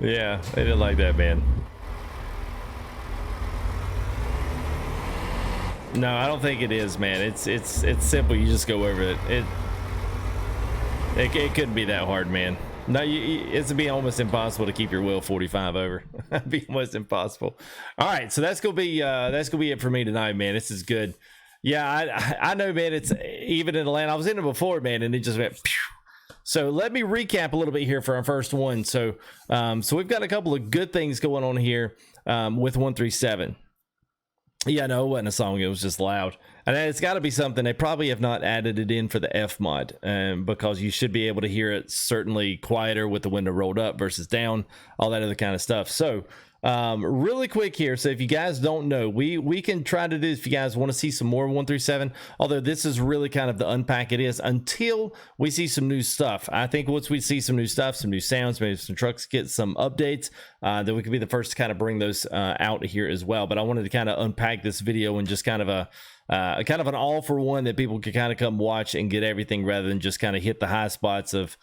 Yeah, they didn't like that, man. No, I don't think it is, man. It's simple. You just go over it. It couldn't be that hard, man. No, it'd be almost impossible to keep your wheel 45 over. It'd be almost impossible. All right, so that's gonna be it for me tonight, man. This is good. Yeah, I know, man. It's even in Atlanta. I was in it before, man, and it just went. Pew. So let me recap a little bit here for our first one. So we've got a couple of good things going on here with 137. Yeah, no, it wasn't a song. It was just loud. And it's got to be something. They probably have not added it in for the F mod because you should be able to hear it certainly quieter with the window rolled up versus down, all that other kind of stuff. So really quick here. So if you guys don't know, we can try to do this if you guys want to see some more 137, although this is really kind of the unpack it is until we see some new stuff. I think once we see some new stuff, some new sounds, maybe some trucks get some updates, then we could be the first to kind of bring those out here as well. But I wanted to kind of unpack this video and just kind of kind of an all for one that people could kind of come watch and get everything rather than just kind of hit the high spots of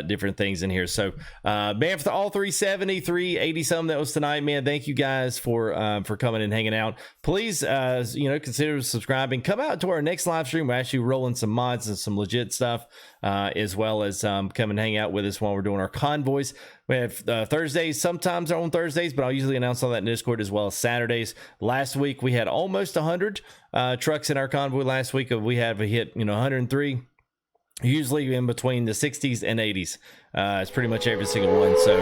different things in here. So man, for all 370 380 some that was tonight, man, thank you guys for coming and hanging out. Please consider subscribing. Come out to our next live stream. We're actually rolling some mods and some legit stuff, as well as come and hang out with us while we're doing our convoys. We have Thursdays, sometimes on Thursdays, but I'll usually announce all that in Discord, as well as Saturdays. Last week we had almost 100 trucks in our convoy. Last week we have hit 103, usually in between the 60s and 80s. It's pretty much every single one. So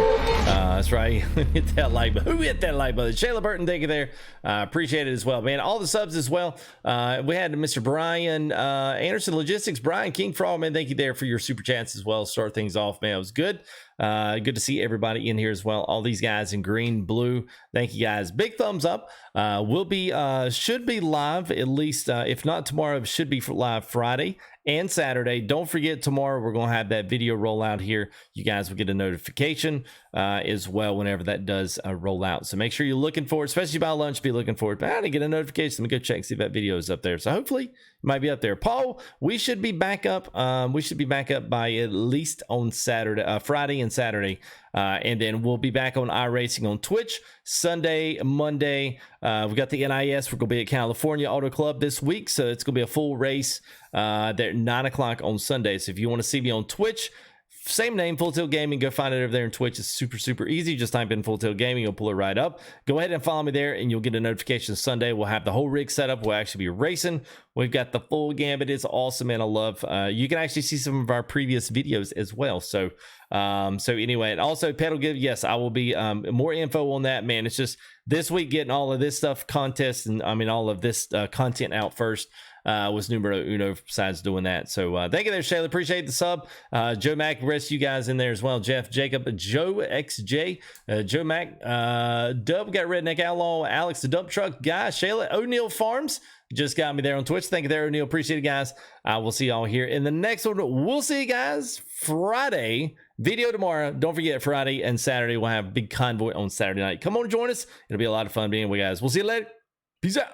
that's right. Hit that like button. Who hit that like button? Shayla Burton, thank you there. Appreciate it as well, man. All the subs as well. We had Mr. Brian Anderson Logistics, Brian King Frog, man. Thank you there for your super chats as well. Start things off, man. It was good. Good to see everybody in here as well. All these guys in green, blue. Thank you guys. Big thumbs up. We'll be should be live at least, if not tomorrow, should be live Friday and Saturday. Don't forget, tomorrow we're gonna have that video roll out here. You guys will get a notification as well whenever that does roll out. So make sure you're looking for it, especially by lunch. Be looking for it. But I didn't get a notification. Let me go check, see if that video is up there. So hopefully it might be up there. Paul, we should be back up. We should be back up by at least on Saturday, Friday and Saturday. And then we'll be back on iRacing on Twitch Sunday, Monday. We got the NIS. We're going to be at California Auto Club this week. So it's going to be a full race there at 9 o'clock on Sunday. So if you want to see me on Twitch, same name, Full Tilt Gaming. Go find it over there on Twitch. It's super easy. Just type in Full Tilt Gaming. You'll pull it right up. Go ahead and follow me there, and you'll get a notification Sunday. We'll have the whole rig set up. We'll actually be racing. We've got the full gambit. It's awesome, and I love. You can actually see some of our previous videos as well. So anyway, and also Pedal Give. Yes, I will be more info on that, man. It's just this week getting all of this stuff, contests, and all of this content out first. Was numero uno besides doing that. So thank you there, Shayla. Appreciate the sub. Joe Mac, rest you guys in there as well. Jeff, Jacob, Joe XJ, Joe Mac, Dub, got Redneck Outlaw, Alex the Dump Truck guy, Shayla, O'Neill Farms just got me there on Twitch. Thank you there, O'Neill. Appreciate it, guys. I will see y'all here in the next one. We'll see you guys Friday. Video tomorrow. Don't forget, Friday and Saturday we'll have a big convoy on Saturday night. Come on, join us. It'll be a lot of fun being with you guys. We'll see you later. Peace out.